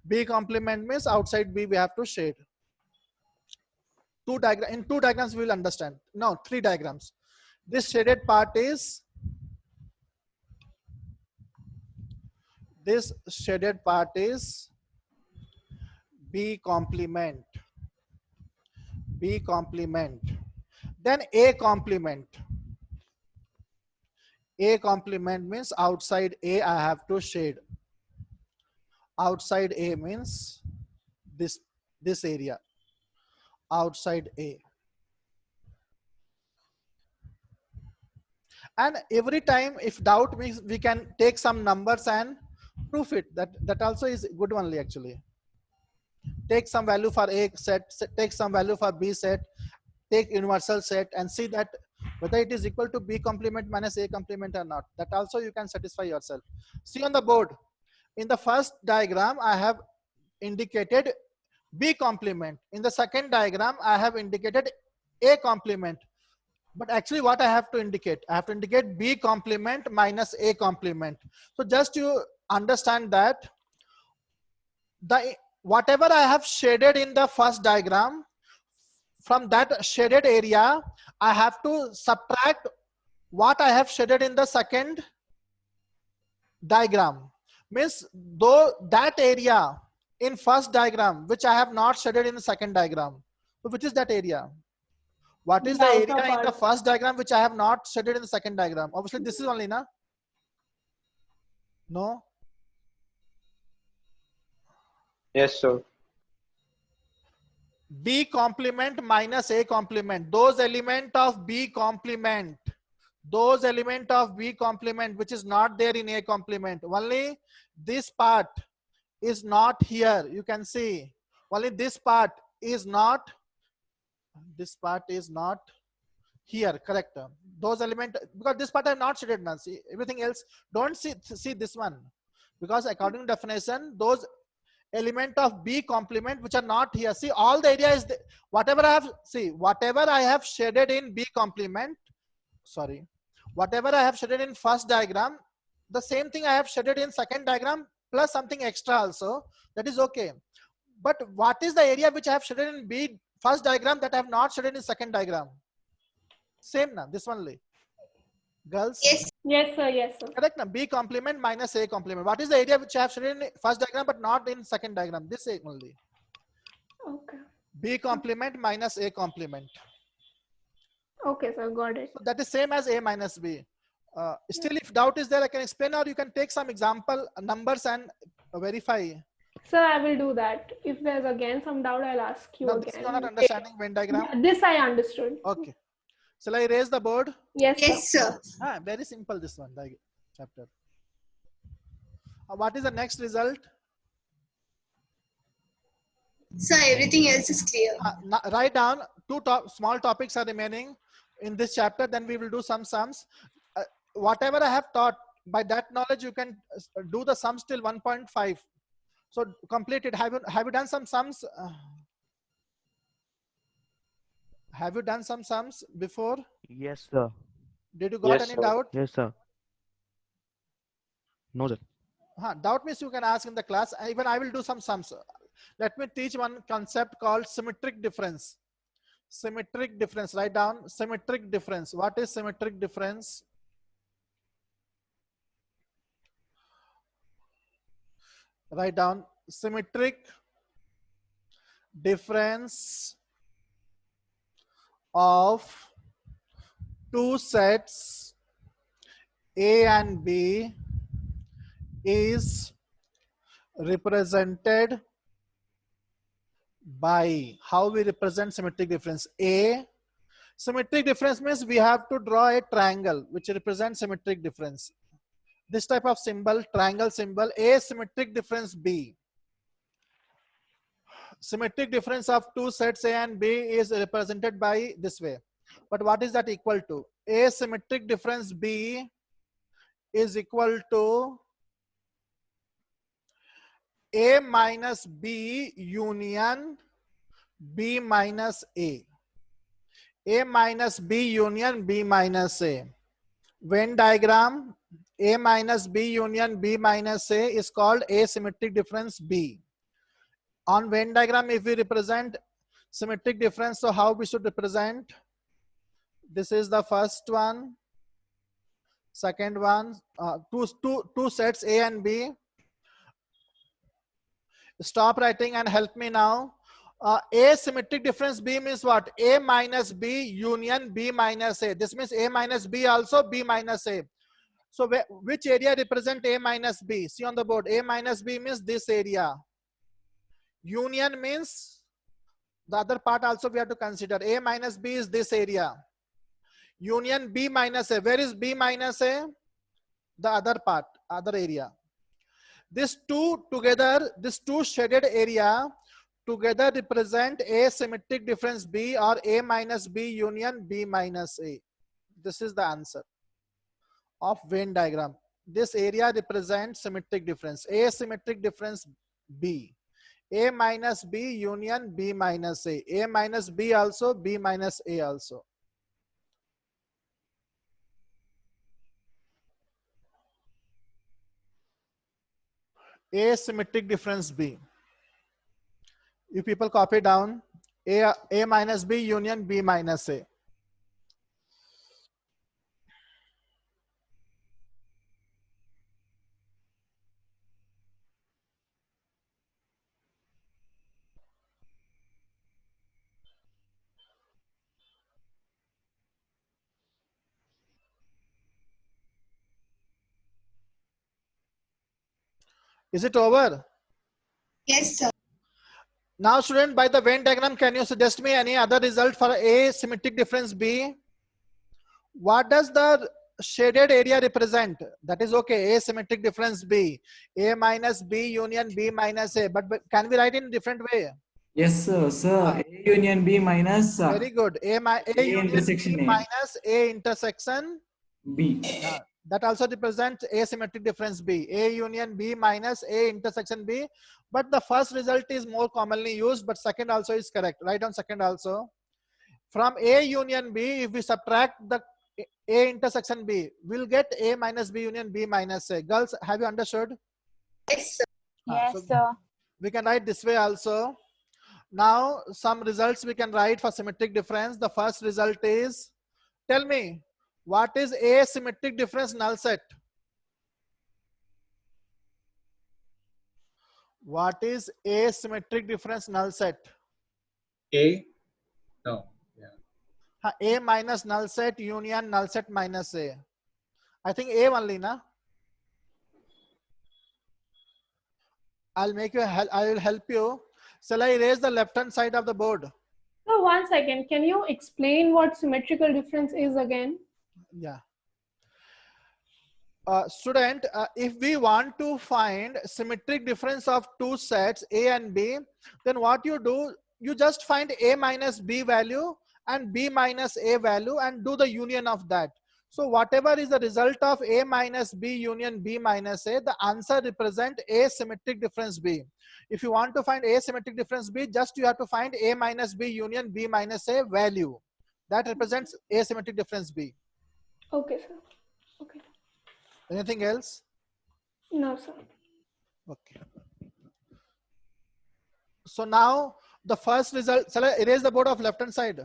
B complement means outside B we have to shade. In two diagrams we will understand. No, three diagrams. This shaded part is B complement. B complement. Then A complement. A complement means outside A I have to shade. Outside A means this area. Outside A. And every time if doubt means we can take some numbers and proof it. That also is good only actually. Take some value for A set, take some value for B set, take universal set and see that whether it is equal to B complement minus A complement or not. That also you can satisfy yourself. See on the board. In the first diagram, I have indicated B complement. In the second diagram, I have indicated A complement. But actually what I have to indicate? I have to indicate B complement minus A complement. So just to understand that, whatever I have shaded in the first diagram, from that shaded area, I have to subtract what I have shaded in the second diagram. Means though that area in first diagram, which I have not shaded in the second diagram. So which is that area? What is the area in the first diagram which I have not shaded in the second diagram? Obviously this is only, na? No? Yes, sir. B complement minus A complement. Those element of B complement. Those element of B complement which is not there in A complement. Only this part is not here. You can see. Only this part is not. This part is not here. Correct. Those element, because this part I have not shaded now. See everything else. Don't see this one. Because according to definition, those element of B complement which are not here. See all the area is whatever I have shaded in B complement. Sorry. Whatever I have shaded in first diagram, the same thing I have shaded in second diagram plus something extra also. That is okay. But what is the area which I have shaded in B first diagram that I have not shaded in second diagram? Same now. This only. Girls? Yes. Yes, sir. Yes, sir. Correct now. B complement minus A complement. What is the area which I have shaded in first diagram but not in second diagram? This only. Okay. B complement minus A complement. Okay, sir. Got it. So that is same as A minus B. Still, if doubt is there, I can explain, or you can take some example numbers and verify. Sir, I will do that. If there's again some doubt, I'll ask you Now, again. this you are not understanding Venn diagram. Yeah, this I understood. Okay. Shall I erase the board? Yes, Yes, sir. sir. Very simple this one, chapter. What is the next result? Sir, everything else is clear. Write down small topics are remaining in this chapter. Then we will do some sums. Whatever I have taught, by that knowledge you can do the sums till 1.5. So complete it. Have you done some sums? Have you done some sums before? Yes, sir. Did you got Yes, any sir. doubt? Yes, sir. No, sir. Doubt means you can ask in the class. Even I will do some sums. Let me teach one concept called symmetric difference. Symmetric difference. Write down symmetric difference. What is symmetric difference? Write down symmetric difference of two sets A and B is represented by, how we represent symmetric difference? Symmetric difference means we have to draw a triangle which represents symmetric difference. This type of symbol, triangle symbol. A symmetric difference B. Symmetric difference of two sets A and B is represented by this way. But what is that equal to? A symmetric difference B is equal to A minus B union B minus A. A minus B union B minus A. Venn diagram, A minus B union B minus A is called asymmetric difference B. On Venn diagram, if we represent symmetric difference, so how we should represent? This is the first one, second one, two sets A and B. Stop writing and help me now. Asymmetric difference B means what? A minus B union B minus A. This means A minus B also B minus A. So which area represent A minus B? See on the board. A minus B means this area. Union means the other part also we have to consider. A minus B is this area. Union B minus A. Where is B minus A? The other part, other area. These two together, this two shaded area together represent asymmetric difference B, or A minus B union B minus A. This is the answer of Venn diagram. This area represents symmetric difference. Asymmetric difference B. A minus B union B minus A. A minus B also, B minus A also. Asymmetric difference B. You people copy down. A minus B union B minus A. Is it over? Yes, sir. Now, student, by the Venn diagram, can you suggest me any other result for asymmetric difference B? What does the shaded area represent? That is okay. Asymmetric difference B. A minus B union B minus A. But can we write in different way? Yes, sir. Sir, A union B minus Very good. A union intersection B A. minus A intersection B. That also represents asymmetric difference B. A union B minus A intersection B. But the first result is more commonly used, but second also is correct. Write down second also. From A union B, if we subtract the A intersection B, we'll get A minus B union B minus A. Girls, have you understood? Yes, sir. Yes, sir. We can write this way also. Now, some results we can write for symmetric difference. The first result is, tell me, what is asymmetric difference null set? What is asymmetric difference null set? A? No. Yeah. A minus null set union null set minus A. I think A only, na? I will help you. Shall I erase the left hand side of the board? So 1 second, can you explain what symmetrical difference is again? Yeah. Student, if we want to find symmetric difference of two sets A and B, then what you do, you just find A minus B value and B minus A value and do the union of that. So whatever is the result of A minus B union B minus A, the answer represent A symmetric difference B. If you want to find A symmetric difference B, just you have to find A minus B union B minus A value. That represents A symmetric difference B. Okay, sir. Okay. Anything else? No, sir. Okay. So now the first result, shall I erase the board of left hand side?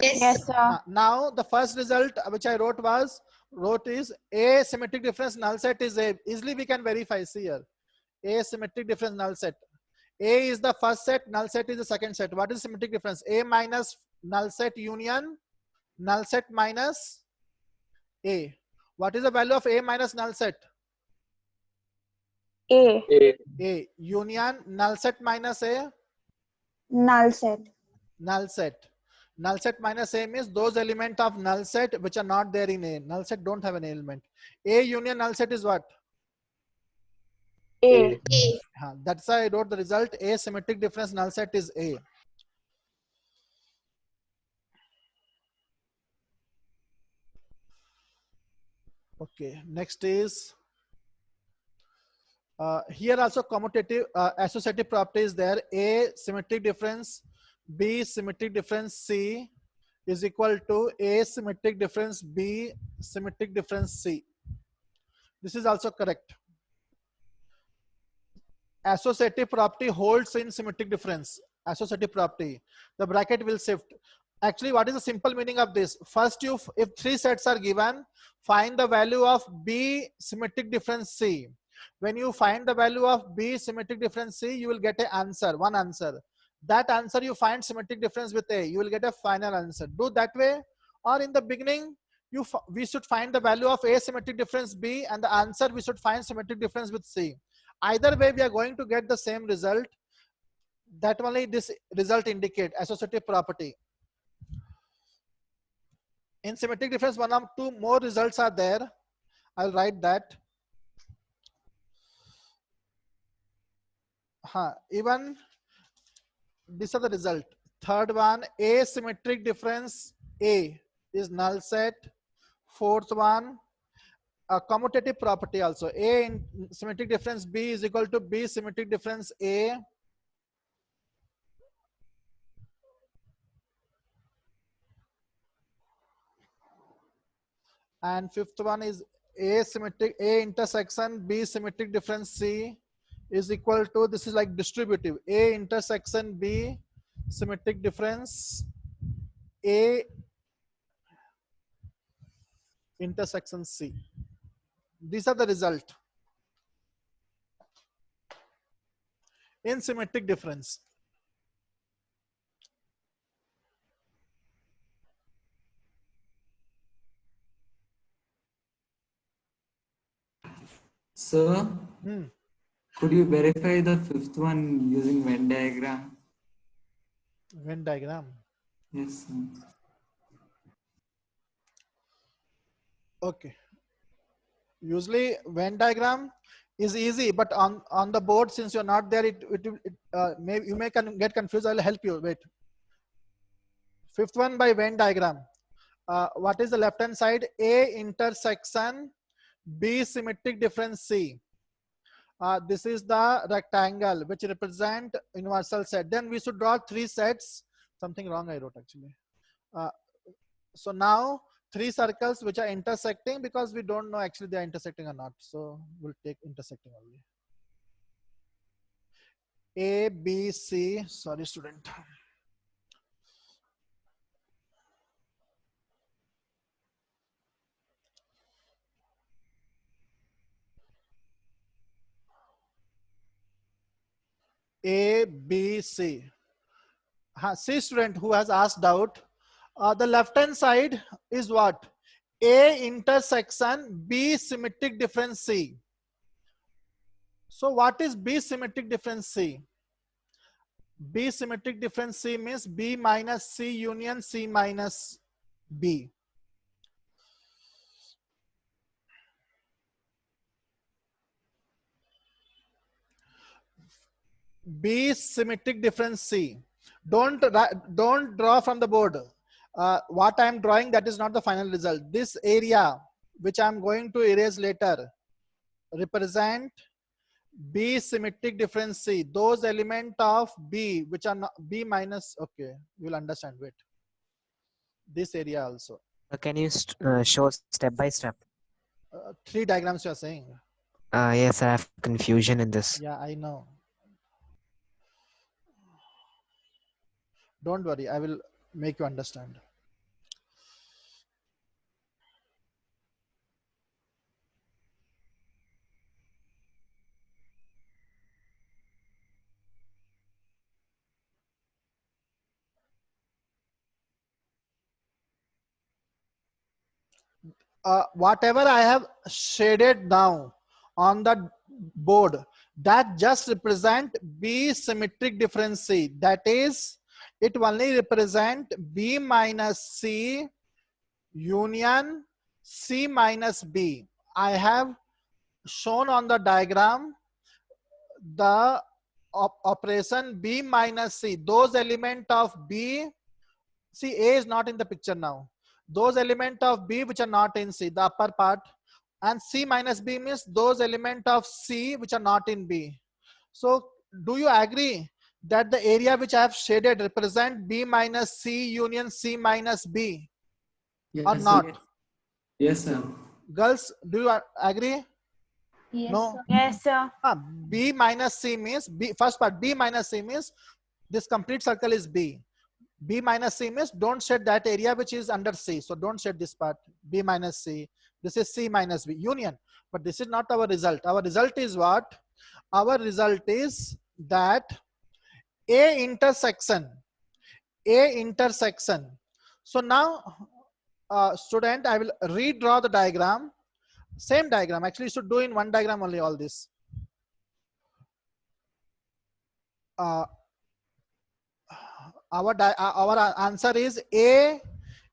Yes. Yes, sir. Now the first result which I wrote is A symmetric difference null set is A. Easily we can verify. See here. A symmetric difference null set. A is the first set, null set is the second set. What is symmetric difference? A minus null set union null set minus A. What is the value of A minus null set? A. A. Union null set minus A. Null set. Null set. Null set minus A means those elements of null set which are not there in A. Null set don't have an element. A union null set is what? A. A. That's why I wrote the result. A symmetric difference null set is A. Okay, next is here also commutative associative property is there. A symmetric difference B symmetric difference C is equal to A symmetric difference B symmetric difference C. This is also correct. Associative property holds in symmetric difference. Associative property. The bracket will shift. Actually, what is the simple meaning of this? First, if three sets are given, find the value of B symmetric difference C. When you find the value of B symmetric difference C, you will get an answer, one answer. That answer you find symmetric difference with A, you will get a final answer. Do that way, or in the beginning, we should find the value of A symmetric difference B, and the answer we should find symmetric difference with C. Either way, we are going to get the same result. That only this result indicate associative property. In symmetric difference, one or two more results are there. I'll write that. Even these are the result. Third one, asymmetric difference A is null set. Fourth one, a commutative property also. A in symmetric difference B is equal to B symmetric difference A. And fifth one is A intersection B symmetric difference C is equal to, this is like distributive, A intersection B symmetric difference A intersection C. These are the result in symmetric difference. Sir, could you verify the fifth one using Venn diagram? Venn diagram. Yes, sir. Okay. Usually Venn diagram is easy, but on the board, since you're not there, you may get confused. I'll help you. Wait. Fifth one by Venn diagram. What is the left hand side? A intersection B symmetric difference C. This is the rectangle which represent universal set. Then we should draw three sets. Something wrong I wrote actually. So now three circles which are intersecting, because we don't know actually they are intersecting or not. So we'll take intersecting only. A, B, C. Sorry, student. A, B, C. C student who has asked doubt. The left hand side is what? A intersection B symmetric difference C. So what is B symmetric difference C? B symmetric difference C means B minus C union C minus B. B symmetric difference C. Don't draw from the board. What I am drawing, that is not the final result. This area, which I am going to erase later, represent B symmetric difference C. Those element of B which are not B minus. Okay, you will understand. Wait. This area also. Can you show step by step? 3 diagrams you are saying. Yes, I have confusion in this. Yeah, I know. Don't worry, I will make you understand. Whatever I have shaded now on the board, that just represent B symmetric difference C. That is, it only represent B minus C union C minus B. I have shown on the diagram the operation B minus C. Those element of B, see A is not in the picture now. Those element of B which are not in C, the upper part, and C minus B means those element of C which are not in B. So do you agree that the area which I have shaded represent B minus C union C minus B? Yes, or not? Sir. Yes, sir. Girls, do you agree? Yes, No. sir. Yes, sir. B minus C means B, first part B minus C means this complete circle is B. B minus C means don't shade that area which is under C. So don't shade this part, B minus C. This is C minus B, union. But this is not our result. Our result is what? Our result is that A intersection. So now, student, I will redraw the diagram. Same diagram. Actually, you should do in one diagram only all this. Our answer is A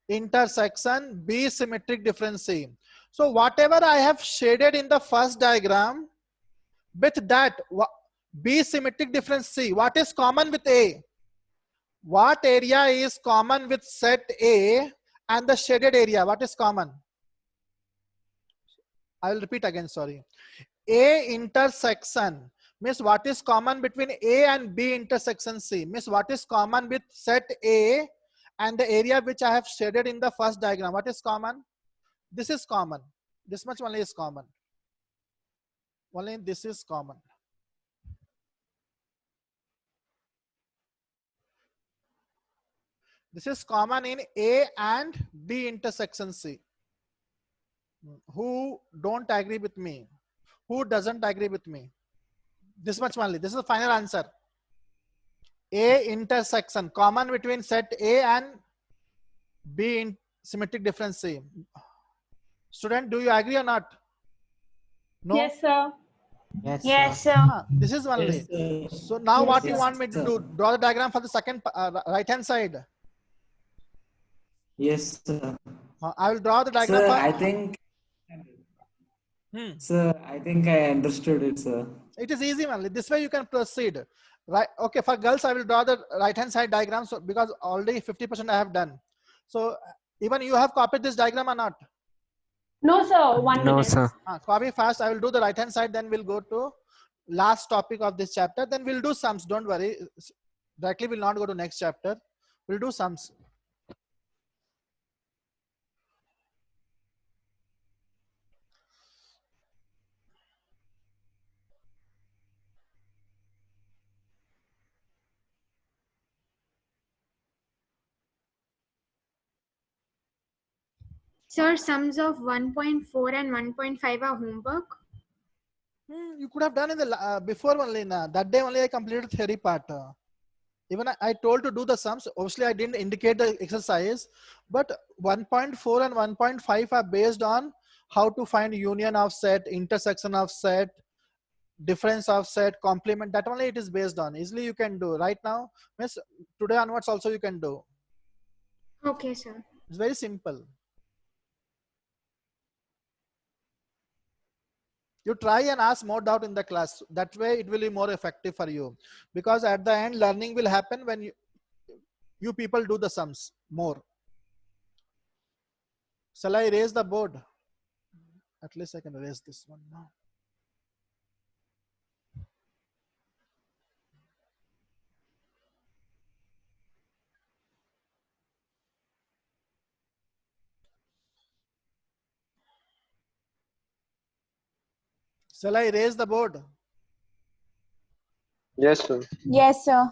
intersection B symmetric difference C. So whatever I have shaded in the first diagram, with that B symmetric difference C, what is common with A? What area is common with set A and the shaded area? What is common? I will repeat again, sorry. A intersection means what is common between A and B intersection C, means what is common with set A and the area which I have shaded in the first diagram. What is common? This is common. This much only is common. Only this is common. This is common in A and B intersection C. Who don't agree with me? Who doesn't agree with me? This much only. This is the final answer. A intersection common between set A and B in symmetric difference C. Student, do you agree or not? No? Yes, sir. Yes, sir. This is only. Yes, So now what you Yes, want me to sir. do? Draw the diagram for the second right hand side. Yes, sir. I will draw the diagram Sir, for. I think. Sir, I think I understood it, sir. It is easy only. This way you can proceed. Right. Okay. For girls, I will draw the right hand side diagram. So because already 50% I have done. So even you have copied this diagram or not? No, sir. 1 No, minute. sir. Copy fast. I will do the right hand side. Then we'll go to last topic of this chapter. Then we'll do sums. Don't worry. Directly we'll not go to next chapter. We'll do sums. Sir, sums of 1.4 and 1.5 are homework. You could have done in the before only. That day only I completed theory part. Even I told to do the sums. Obviously, I didn't indicate the exercise, but 1.4 and 1.5 are based on how to find union of set, intersection of set, difference of set, complement. That only it is based on. Easily you can do. Right now, miss, today onwards also you can do. Okay, sir. It's very simple. You try and ask more doubt in the class. That way it will be more effective for you. Because at the end, learning will happen when you people do the sums more. Shall I erase the board? At least I can erase this one now. Shall I erase the board? Yes, sir. Yes, sir.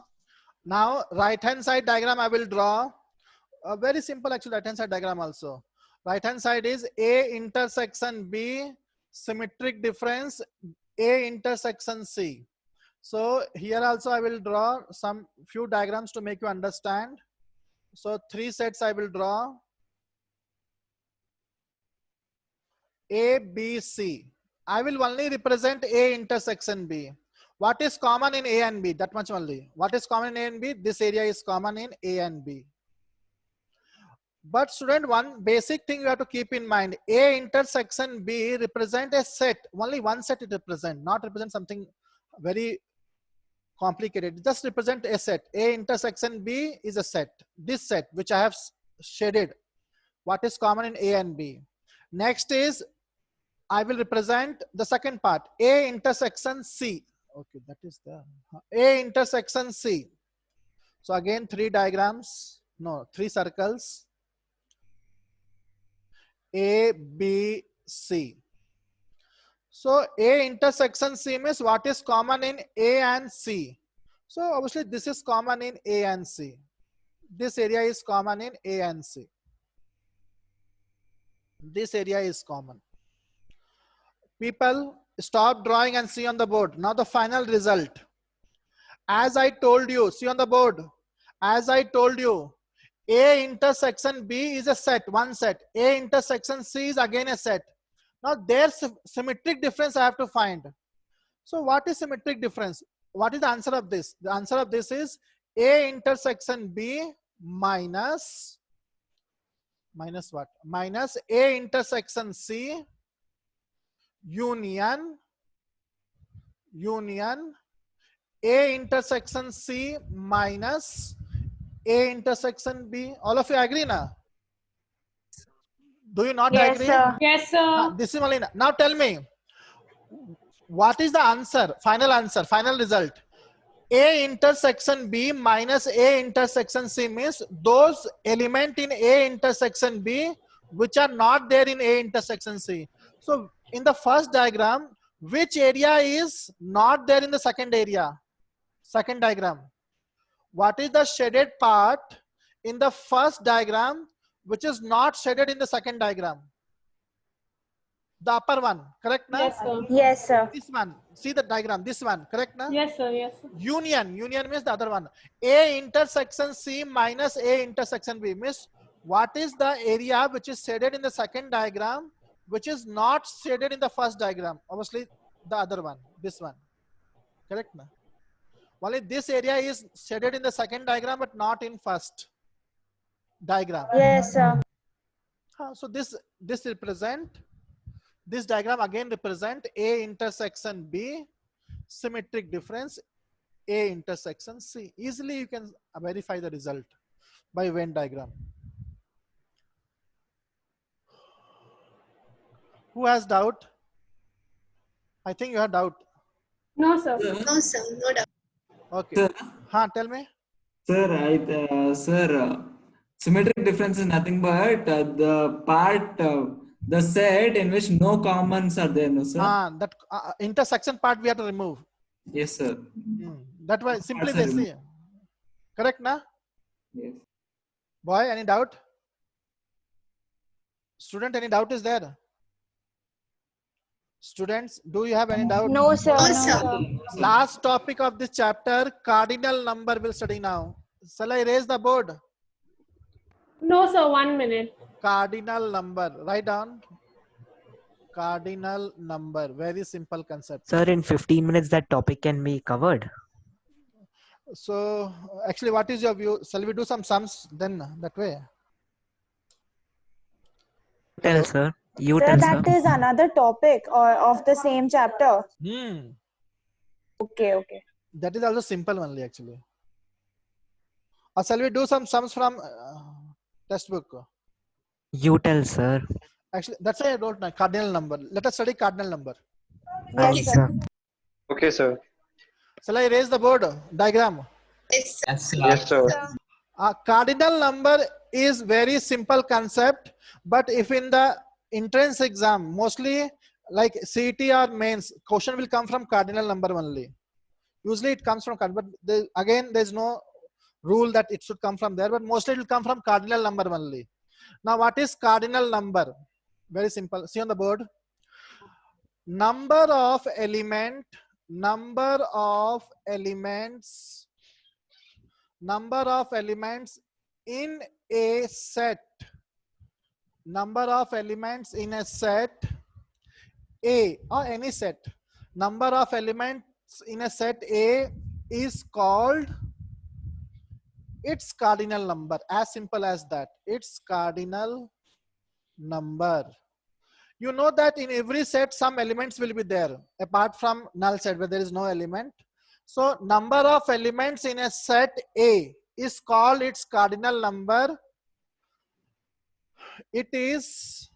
Now, right hand side diagram I will draw. A very simple actually right hand side diagram also. Right hand side is A intersection B, symmetric difference A intersection C. So here also I will draw some few diagrams to make you understand. So 3 sets I will draw. A, B, C. I will only represent A intersection B. What is common in A and B? That much only. What is common in A and B? This area is common in A and B. But student, one basic thing you have to keep in mind. A intersection B represent a set. Only one set it represent, not represent something very complicated. Just represent a set. A intersection B is a set. This set which I have shaded. What is common in A and B? Next is I will represent the second part. A intersection C. Okay, that is the A intersection C. So again 3 diagrams. No, 3 circles. A, B, C. So A intersection C means what is common in A and C. So obviously this is common in A and C. This area is common in A and C. This area is common. People, stop drawing and see on the board. Now the final result. As I told you, see on the board. As I told you, A intersection B is a set, one set. A intersection C is again a set. Now there's symmetric difference I have to find. So what is symmetric difference? What is the answer of this? The answer of this is A intersection B minus what? Minus A intersection C union A intersection C minus A intersection B. All of you agree now? Do you not agree? Sir. Yes, sir. This is Malina. Now tell me, what is the answer? Final answer, final result. A intersection B minus A intersection C means those element in A intersection B which are not there in A intersection C. So in the first diagram, which area is not there in the second area? Second diagram. What is the shaded part in the first diagram which is not shaded in the second diagram? The upper one, correct now? Yes, sir. Yes, sir. This one, see the diagram, this one, correct now? Yes, sir. Yes, sir. Union means the other one. A intersection C minus A intersection B means what is the area which is shaded in the second diagram which is not shaded in the first diagram? Obviously the other one, this one, correct now? Only this area is shaded in the second diagram but not in first diagram. Yes, sir. So this diagram again represent A intersection B, symmetric difference A intersection C. Easily you can verify the result by Venn diagram. Who has doubt? I think you have doubt. No, sir. No, sir. No doubt. Okay. Sir, Tell me. Sir, symmetric difference is nothing but the set in which no commons are there, no, sir? That intersection part we have to remove. Yes, sir. That way simply they see. Correct na? Yes. Boy, any doubt? Student, any doubt is there? Students, do you have any doubt? No, sir. No, No, sir. sir. Last topic of this chapter, cardinal number we'll study now. Shall I raise the board? No, sir. 1 minute. Cardinal number, write down. Cardinal number, very simple concept. Sir, in 15 minutes that topic can be covered. So actually, what is your view? Shall we do some sums then that way? Tell, sir. You Sir, tell, that sir. is another topic or of the same chapter. Okay, okay. That is also simple only actually. Or shall we do some sums from textbook? You tell, sir. Actually, that's why I wrote now, cardinal number. Let us study cardinal number. Yes, sir. Okay, sir. Shall I raise the board diagram? Yes, Yes, sir. Yes, sir. Cardinal number is very simple concept, but if in the entrance exam, mostly like CET or mains, question will come from cardinal number only. Usually it comes from cardinal, but again there's no rule that it should come from there, but mostly it will come from cardinal number only. Now what is cardinal number? Very simple. See on the board. Number of elements in a set. Number of elements in a set A or any set. Number of elements in a set A is called its cardinal number. As simple as that. Its cardinal number. You know that in every set some elements will be there apart from null set where there is no element. So number of elements in a set A is called its cardinal number. It is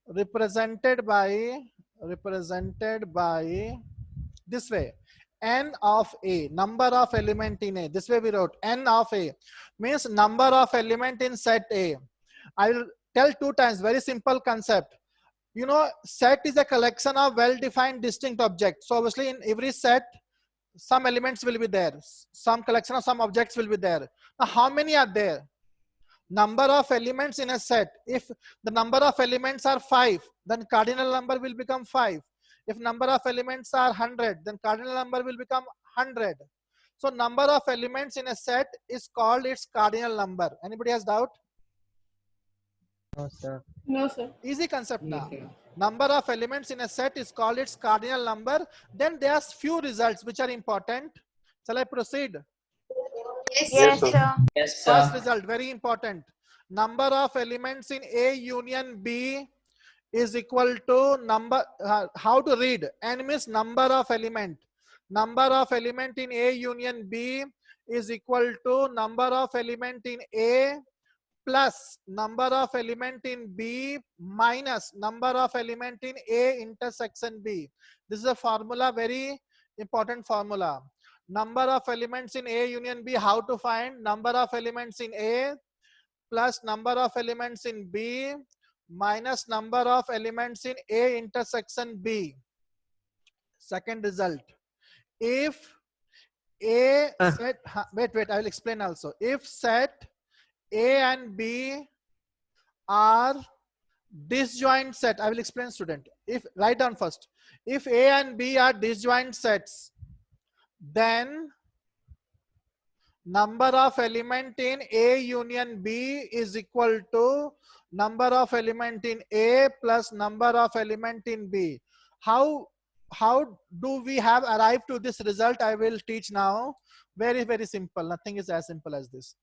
represented by this way, n of A, number of element in A. This way we wrote n of A means number of element in set A. I will tell 2 times, very simple concept. You know, set is a collection of well-defined distinct objects. So obviously in every set, some elements will be there. Some collection of some objects will be there. Now how many are there? Number of elements in a set. If the number of elements are 5, then cardinal number will become 5. If number of elements are 100, then cardinal number will become 100. So number of elements in a set is called its cardinal number. Anybody has doubt? No, sir. No, sir. Easy concept now. Number of elements in a set is called its cardinal number. Then there's few results which are important. Shall I proceed? yes, sir. Yes, sir. First result, very important. Number of elements in A union B is equal to number, how to read? N means number of element. Number of element in A union B is equal to number of element in A plus number of element in B minus number of element in A intersection B. This is a formula, very important formula. Number of elements in A union B, how to find? Number of elements in A plus number of elements in B minus number of elements in A intersection B. Second result. If A set, wait, I will explain also. If set A and B are disjoint set, I will explain, student. If, write down first. If A and B are disjoint sets, then number of element in A union B is equal to number of element in A plus number of element in B. How do we have arrived to this result? I will teach now. Very, very simple. Nothing is as simple as this.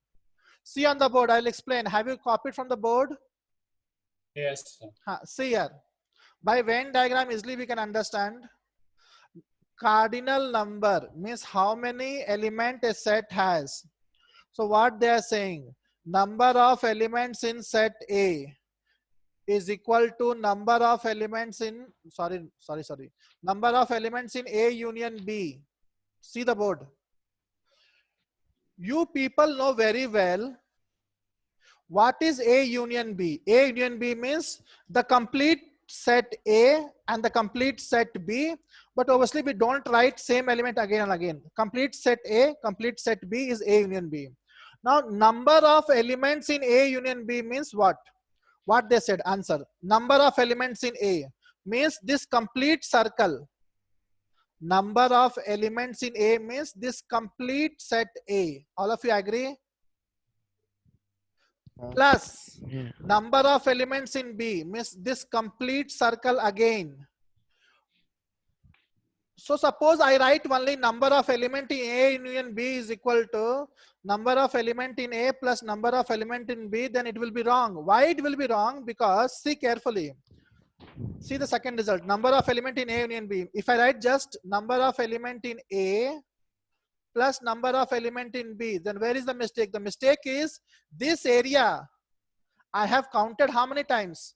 See on the board, I'll explain. Have you copied from the board? Yes, sir. See here. By Venn diagram, easily we can understand. Cardinal number means how many element a set has. So what they are saying, number of elements in set A is equal to number of elements in, number of elements in A union B. See the board. You people know very well what is A union B. A union B means the complete set A and the complete set B, but obviously we don't write same element again and again. Complete set A, complete set B is A union B. Now number of elements in A union B means what? What they said, answer. Number of elements in A means this complete circle. Number of elements in A means this complete set A. All of you agree? Plus number of elements in B means this complete circle again. So suppose I write only number of element in A union B is equal to number of element in A plus number of element in B, then it will be wrong. Why it will be wrong? Because see carefully. See the second result, number of element in A union B. If I write just number of element in A plus number of element in B, then where is the mistake? The mistake is this area. I have counted how many times?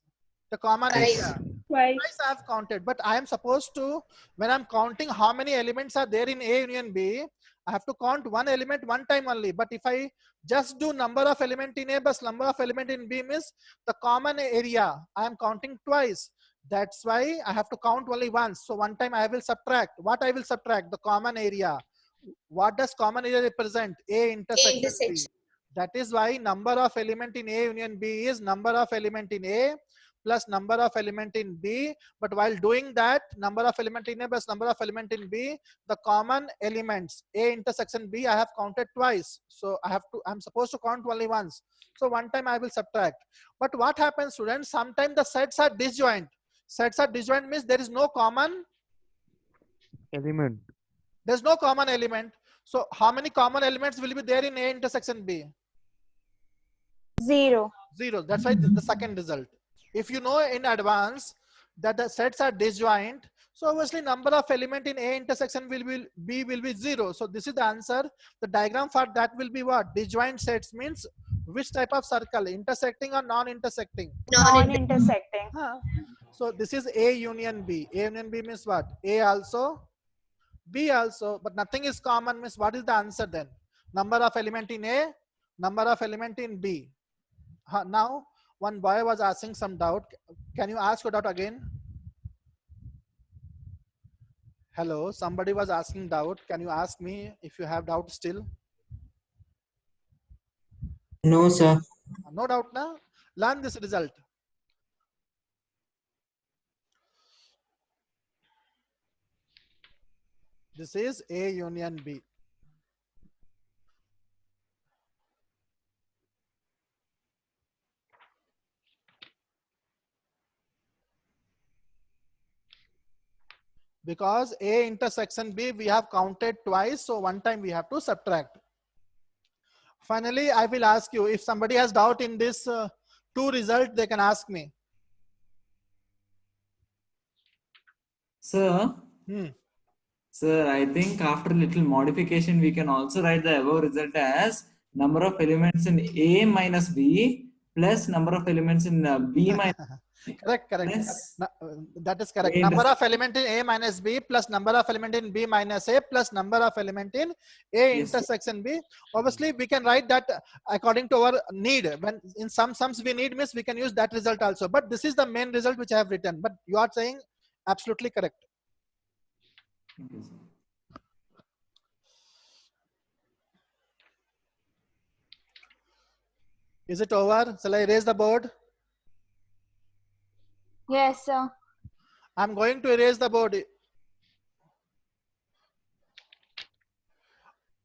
The common area. Twice I have counted, but I am supposed to, when I'm counting how many elements are there in A union B, I have to count one element one time only. But if I just do number of element in A plus number of element in B means the common area, I am counting twice. That's why I have to count only once. So one time I will subtract. What I will subtract? The common area. What does common area represent? A intersection B. That is why number of element in A union B is number of element in A plus number of element in B. But while doing that, number of element in A plus number of element in B, the common elements A intersection B I have counted twice. So I'm supposed to count only once. So one time I will subtract. But what happens, students? Sometimes the sets are disjoint. Sets are disjoint means there is no common element. There's no common element. So how many common elements will be there in A intersection B? 0. 0. That's why the second result. If you know in advance that the sets are disjoint, so obviously number of element in A intersection B will be 0. So this is the answer. The diagram for that will be what? Disjoint sets means which type of circle? Intersecting or non-intersecting? Non-intersecting. So this is A union B. A union B means what? A also, B also, but nothing is common means what is the answer then? Number of element in A, number of element in B. Now one boy was asking some doubt. Can you ask your doubt again? Hello, somebody was asking doubt. Can you ask me if you have doubt still? No, sir. No doubt now? Learn this result. This is A union B. Because A intersection B we have counted twice, so one time we have to subtract. Finally, I will ask you, if somebody has doubt in this two result, they can ask me. Sir, sir, I think after little modification, we can also write the above result as number of elements in A minus B plus number of elements in B minus Correct. That is correct. Number of element in A minus B plus number of element in B minus A plus number of element in A intersection B. Obviously, we can write that according to our need. When in some sums we need means we can use that result also. But this is the main result which I have written. But you are saying absolutely correct. Is it over? Shall I erase the board? Yes, sir. I'm going to erase the board.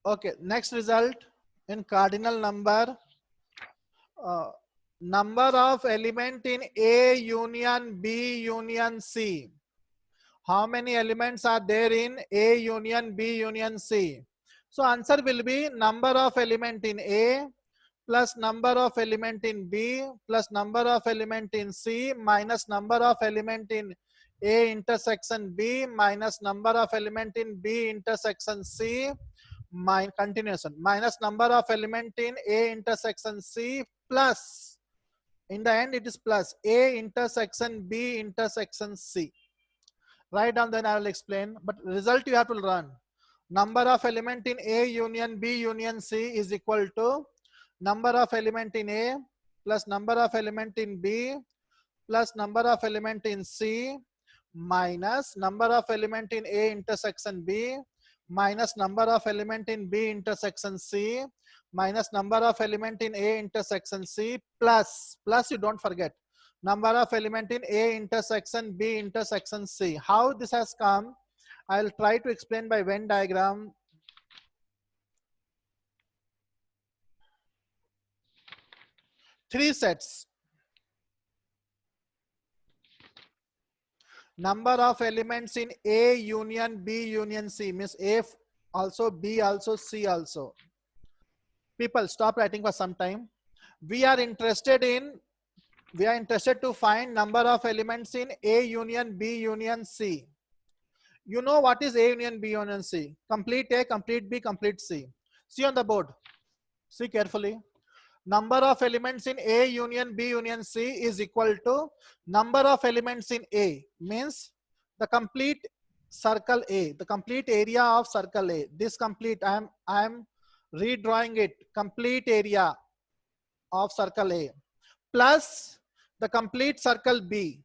Okay, next result in cardinal number. Number of element in A union B union C. How many elements are there in A union B union C? So answer will be number of element in A plus number of element in B plus number of element in C minus number of element in A intersection B minus number of element in B intersection C continuation minus number of element in A intersection C plus, in the end it is plus A intersection B intersection C. Write down, then I will explain. But result you have to run. Number of element in A union B union C is equal to number of element in A plus number of element in B plus number of element in C minus number of element in A intersection B minus number of element in B intersection C minus number of element in A intersection C plus you don't forget number of element in A intersection B intersection C. How this has come, I'll try to explain by Venn diagram. Three sets. Number of elements in A union B union C means A also, B also, C also. People, stop writing for some time. We are interested to find number of elements in A union B union C. You know what is A union B union C? Complete A, complete B, complete C. See on the board. See carefully. Number of elements in A union B union C is equal to number of elements in A, means the complete circle A, the complete area of circle A. This complete, I am redrawing it, complete area of circle A plus the complete circle B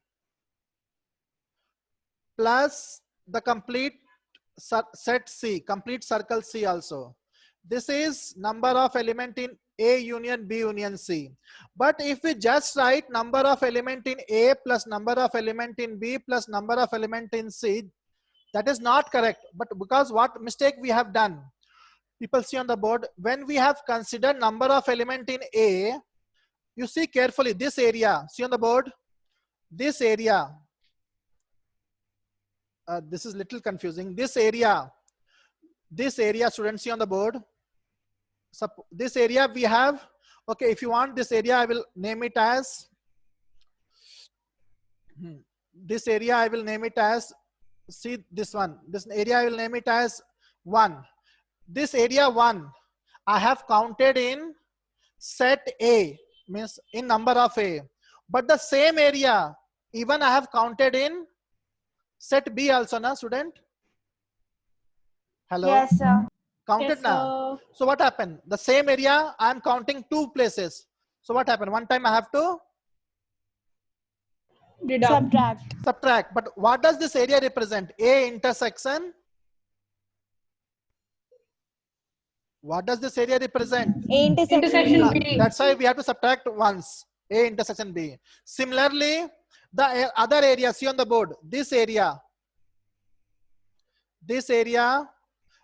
plus the complete set C, complete circle C also. This is number of element in A union B union C. But if we just write number of element in A plus number of element in B plus number of element in C, that is not correct. But because what mistake we have done? People, see on the board, when we have considered number of element in A, you see carefully this area, see on the board, this area, this is little confusing, this area students, see on the board. So this area we have, okay, if you want this area, I will name it as, this area I will name it as, see this one, this area I will name it as 1. This area 1, I have counted in set A, means in number of A. But the same area, even I have counted in set B also, na student? Hello? Yes, sir. Counted Yes, now. sir. So what happened? The same area, I am counting 2 places. So what happened? One time I have to subtract. But what does this area represent? A intersection. What does this area represent? A intersection B. That's why we have to subtract once. A intersection B. Similarly, the other area, see on the board, this area,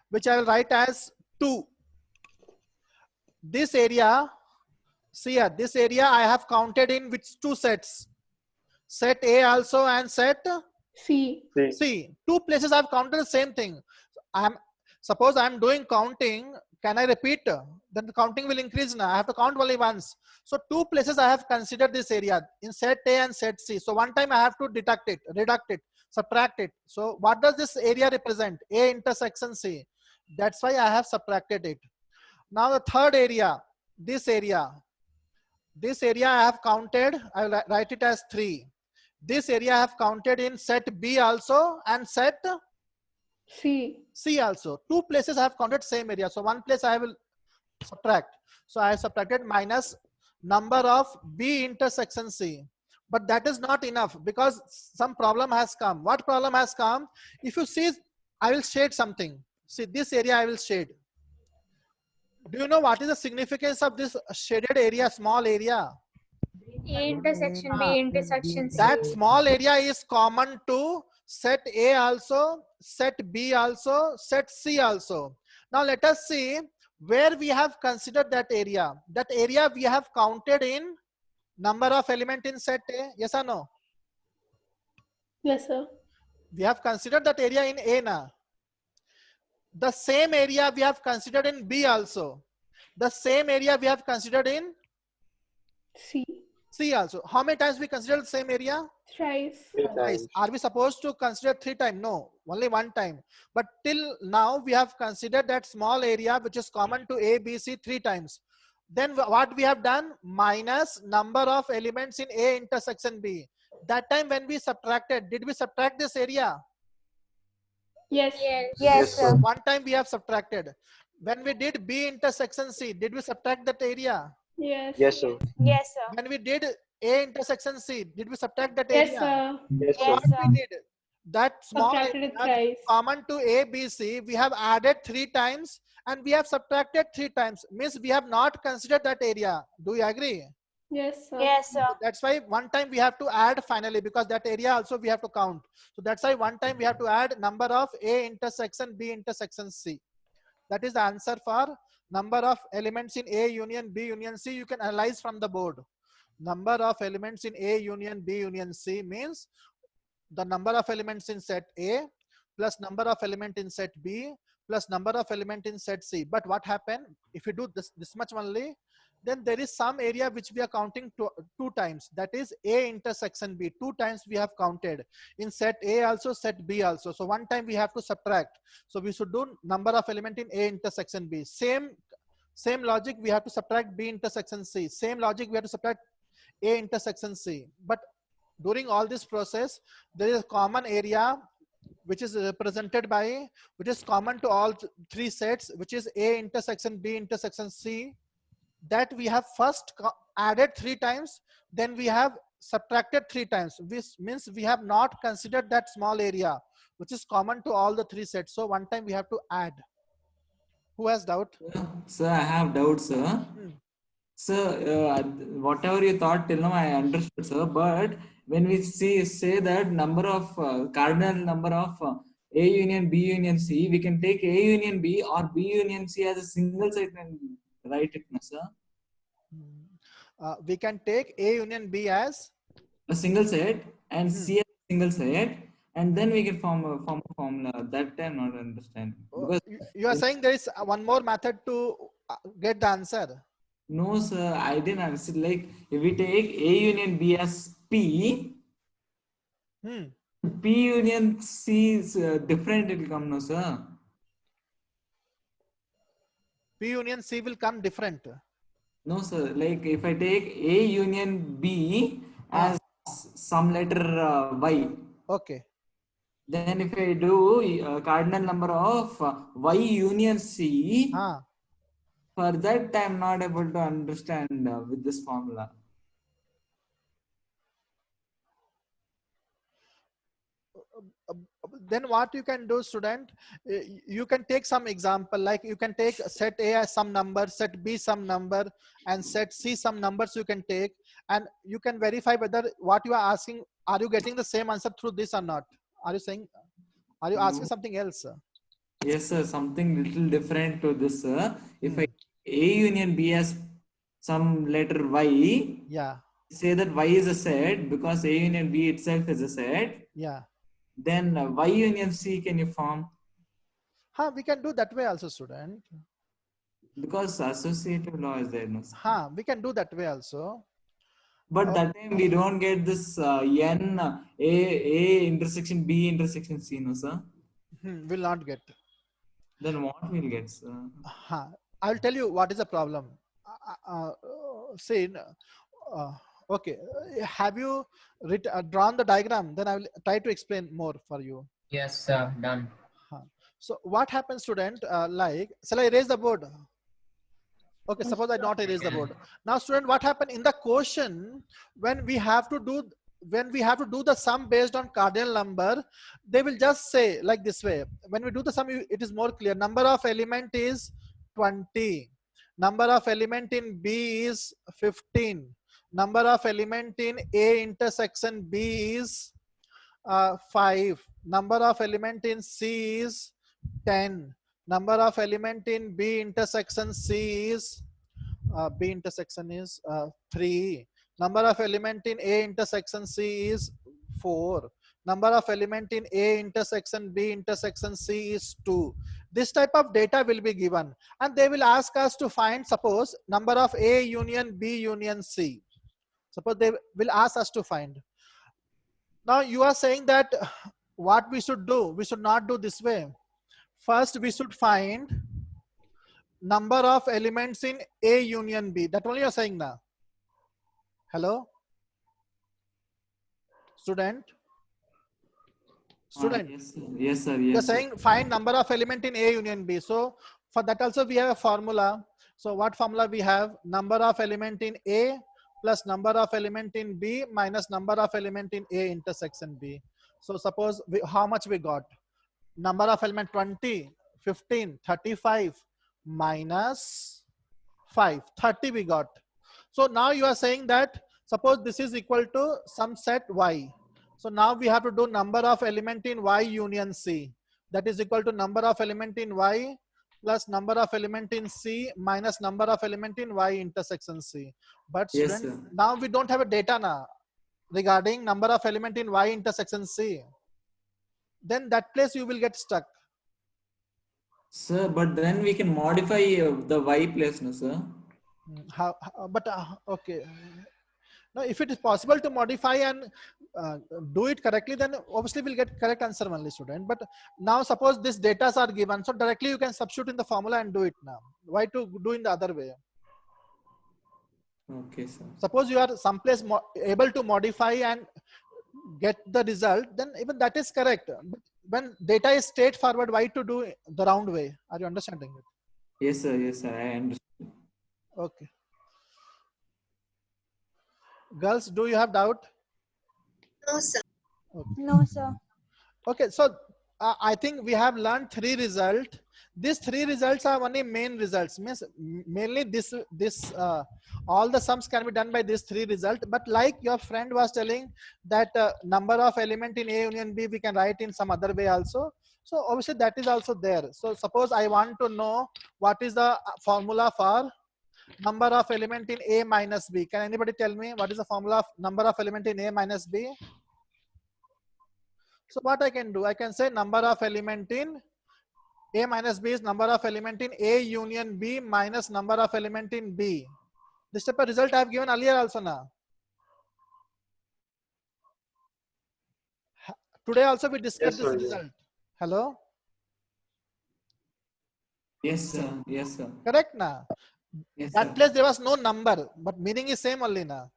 which I will write as 2. This area, see here, this area I have counted in which 2 sets. Set A also and set C. 2 places I have counted the same thing. Suppose I am doing counting, can I repeat? Then the counting will increase now. I have to count only once. So 2 places I have considered this area in set A and set C. So one time I have to deduct it, subtract it. So what does this area represent? A intersection C. That's why I have subtracted it. Now the third area, this area I have counted, I will write it as 3. This area I have counted in set B also and set C also. 2 places I have counted same area. So one place I will subtract. So I have subtracted minus number of B intersection C. But that is not enough because some problem has come. What problem has come? If you see, I will shade something. See this area I will shade. Do you know what is the significance of this shaded area, small area? A intersection B intersection C. That small area is common to set A also, set B also, set C also. Now let us see where we have considered that area. That area we have counted in number of element in set A. Yes or no? Yes, sir. We have considered that area in A now. The same area we have considered in B also. The same area we have considered in C also. How many times we considered the same area? Thrice. Are we supposed to consider 3 times? No, only 1 time. But till now we have considered that small area which is common to A, B, C 3 times. Then what we have done? Minus number of elements in A intersection B. That time when we subtracted, did we subtract this area? Yes. Yes, sir. One time we have subtracted. When we did B intersection C, did we subtract that area? Yes. Yes, sir. Yes, sir. When we did A intersection C, did we subtract that Yes, area? sir. Yes, sir. Yes, What sir. we did? That small Subtracted it area thrice. common to A, B, C, we have added 3 times and we have subtracted 3 times. Means we have not considered that area. Do you agree? Yes, sir. Yes, sir. That's why one time we have to add finally because that area also we have to count. So that's why one time we have to add number of A intersection B intersection C. That is the answer for number of elements in A union B union C. You can analyze from the board. Number of elements in A union B union C means the number of elements in set A plus number of element in set B plus number of element in set C. But what happened if you do this much only, then there is some area which we are counting two times. That is A intersection B. 2 times we have counted in set A also, set B also. So one time we have to subtract. So we should do number of element in A intersection B. Same logic, we have to subtract B intersection C. Same logic, we have to subtract A intersection C. But during all this process, there is a common area which is represented by, which is common to all three sets, which is A intersection B intersection C, that we have first added 3 times, then we have subtracted 3 times. This means we have not considered that small area, which is common to all the 3 sets. So one time we have to add. Who has doubt? Sir, I have doubt, sir. Sir, whatever you thought till now, I understood, sir. But when we say that number of cardinal number of A union B union C, we can take A union B or B union C as a single set and write it, no, sir. We can take A union B as a single set and C as a single set, and then we can form a formula. That time not understand. Because you are saying there is one more method to get the answer. No, sir, I didn't understand. Like if we take A union B as P, P union C is different. It will come, no, sir. P union C will come different. No, sir. Like if I take A union B as some letter Y. Okay. Then if I do cardinal number of Y union C, for that I'm not able to understand with this formula. Then what you can do, student, you can take some example, like you can take set A as some number, set B some number, and set C some numbers you can take, and you can verify whether what you are asking, are you getting the same answer through this or not? Are you saying, are you asking something else? Yes, sir, something little different to this, sir. If I A union B as some letter Y, say that Y is a set because A union B itself is a set. Then Y union C can you form? We can do that way also, student. Because associative law is there. No, we can do that way also. But that time we don't get this N A intersection B intersection C, no, sir? Will not get. Then what we'll get, sir? I'll tell you what is the problem. See, okay, have you drawn the diagram? Then I will try to explain more for you. Yes, done. So what happens, student, like, shall I erase the board? Okay, suppose I not erase the board. Now, student, what happened in the question, when we have to do the sum based on cardinal number, they will just say like this way. When we do the sum, it is more clear. Number of element is 20. Number of element in B is 15. Number of element in A intersection B is 5. Number of element in C is 10. Number of element in B intersection C is 3. Number of element in A intersection C is 4. Number of element in A intersection B intersection C is 2. This type of data will be given, and they will ask us to find, suppose, number of A union B union C. Suppose they will ask us to find. Now you are saying that what we should do, we should not do this way. First, we should find number of elements in A union B. That only you are saying now. Hello? Student? Student? Yes, sir. Yes, you are saying find number of element in A union B. So for that also we have a formula. So what formula we have? Number of element in A plus number of element in B minus number of element in A intersection B. So suppose how much we got? Number of element 20, 15, 35 minus 5, 30 we got. So now you are saying that suppose this is equal to some set Y. So now we have to do number of element in Y union C. That is equal to number of element in Y plus number of element in C minus number of element in Y intersection C. But student, now we don't have a data now. regarding number of element in Y intersection C, then that place you will get stuck. Sir, but then we can modify the Y place, no, sir? Okay. Now, if it is possible to modify and do it correctly, then obviously we'll get correct answer only, student. But now suppose these data are given, so directly you can substitute in the formula and do it now. Why to do in the other way? Okay, sir. Suppose you are someplace able to modify and get the result, then even that is correct. But when data is straightforward, why to do the round way? Are you understanding it? Yes, sir. Yes, sir. I understand. Okay. Girls, do you have doubt? No, sir. Okay. No, sir. Okay, so I think we have learned 3 results. These 3 results are only main results. Means mainly all the sums can be done by these 3 results. But like your friend was telling that number of element in A union B we can write in some other way also. So obviously that is also there. So suppose I want to know what is the formula for number of element in A minus B. Can anybody tell me what is the formula of number of element in A minus B? So what I can do, I can say number of element in A minus B is number of element in A union B minus number of element in B. This type of result I have given earlier also now. Today also we discussed this result. Hello? Yes, sir. Yes, sir. Correct now? Yes, That sir. place there was no number, but meaning is same only now.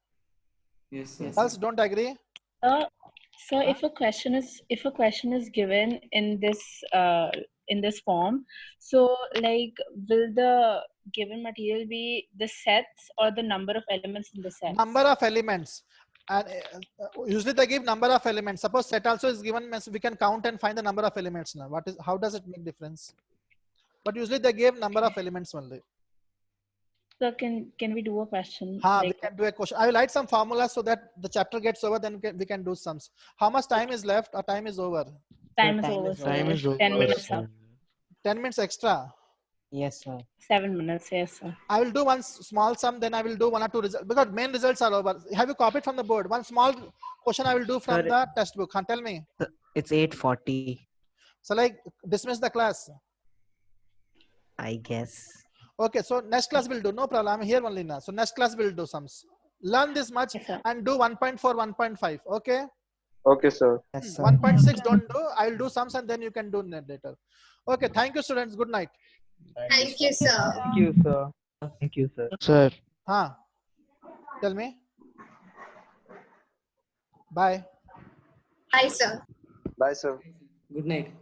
Yes, sir. Else don't agree? So if a question is given in this form, so like will the given material be the sets or the number of elements in the set? Number of elements. And usually they give number of elements. Suppose set also is given, we can count and find the number of elements now. How does it make difference? But usually they gave number of elements only. So can we do a question? We can do a question. I will write some formulas so that the chapter gets over, then we can do sums. How much time is left or time is over? Time is over. Time is over. 10 minutes. Sir. 10 minutes extra. Yes, sir. 7 minutes. Yes, sir. I will do one small sum, then I will do 1 or 2 results because main results are over. Have you copied from the board? One small question I will do from Sir, the textbook. Tell me. It's 8:40, So like dismiss the class. I guess. Okay, so next class we'll do. No problem. I'm here only now. So next class we'll do sums. Learn this much and do 1.4, 1.5. Okay. Okay, sir. Yes, sir. 1.6 don't do. I'll do sums and then you can do net later. Okay. Thank you, students. Good night. Thank you, sir. Thank you, sir. Thank you, sir. Sir. Tell me. Bye. Bye, sir. Bye, sir. Good night.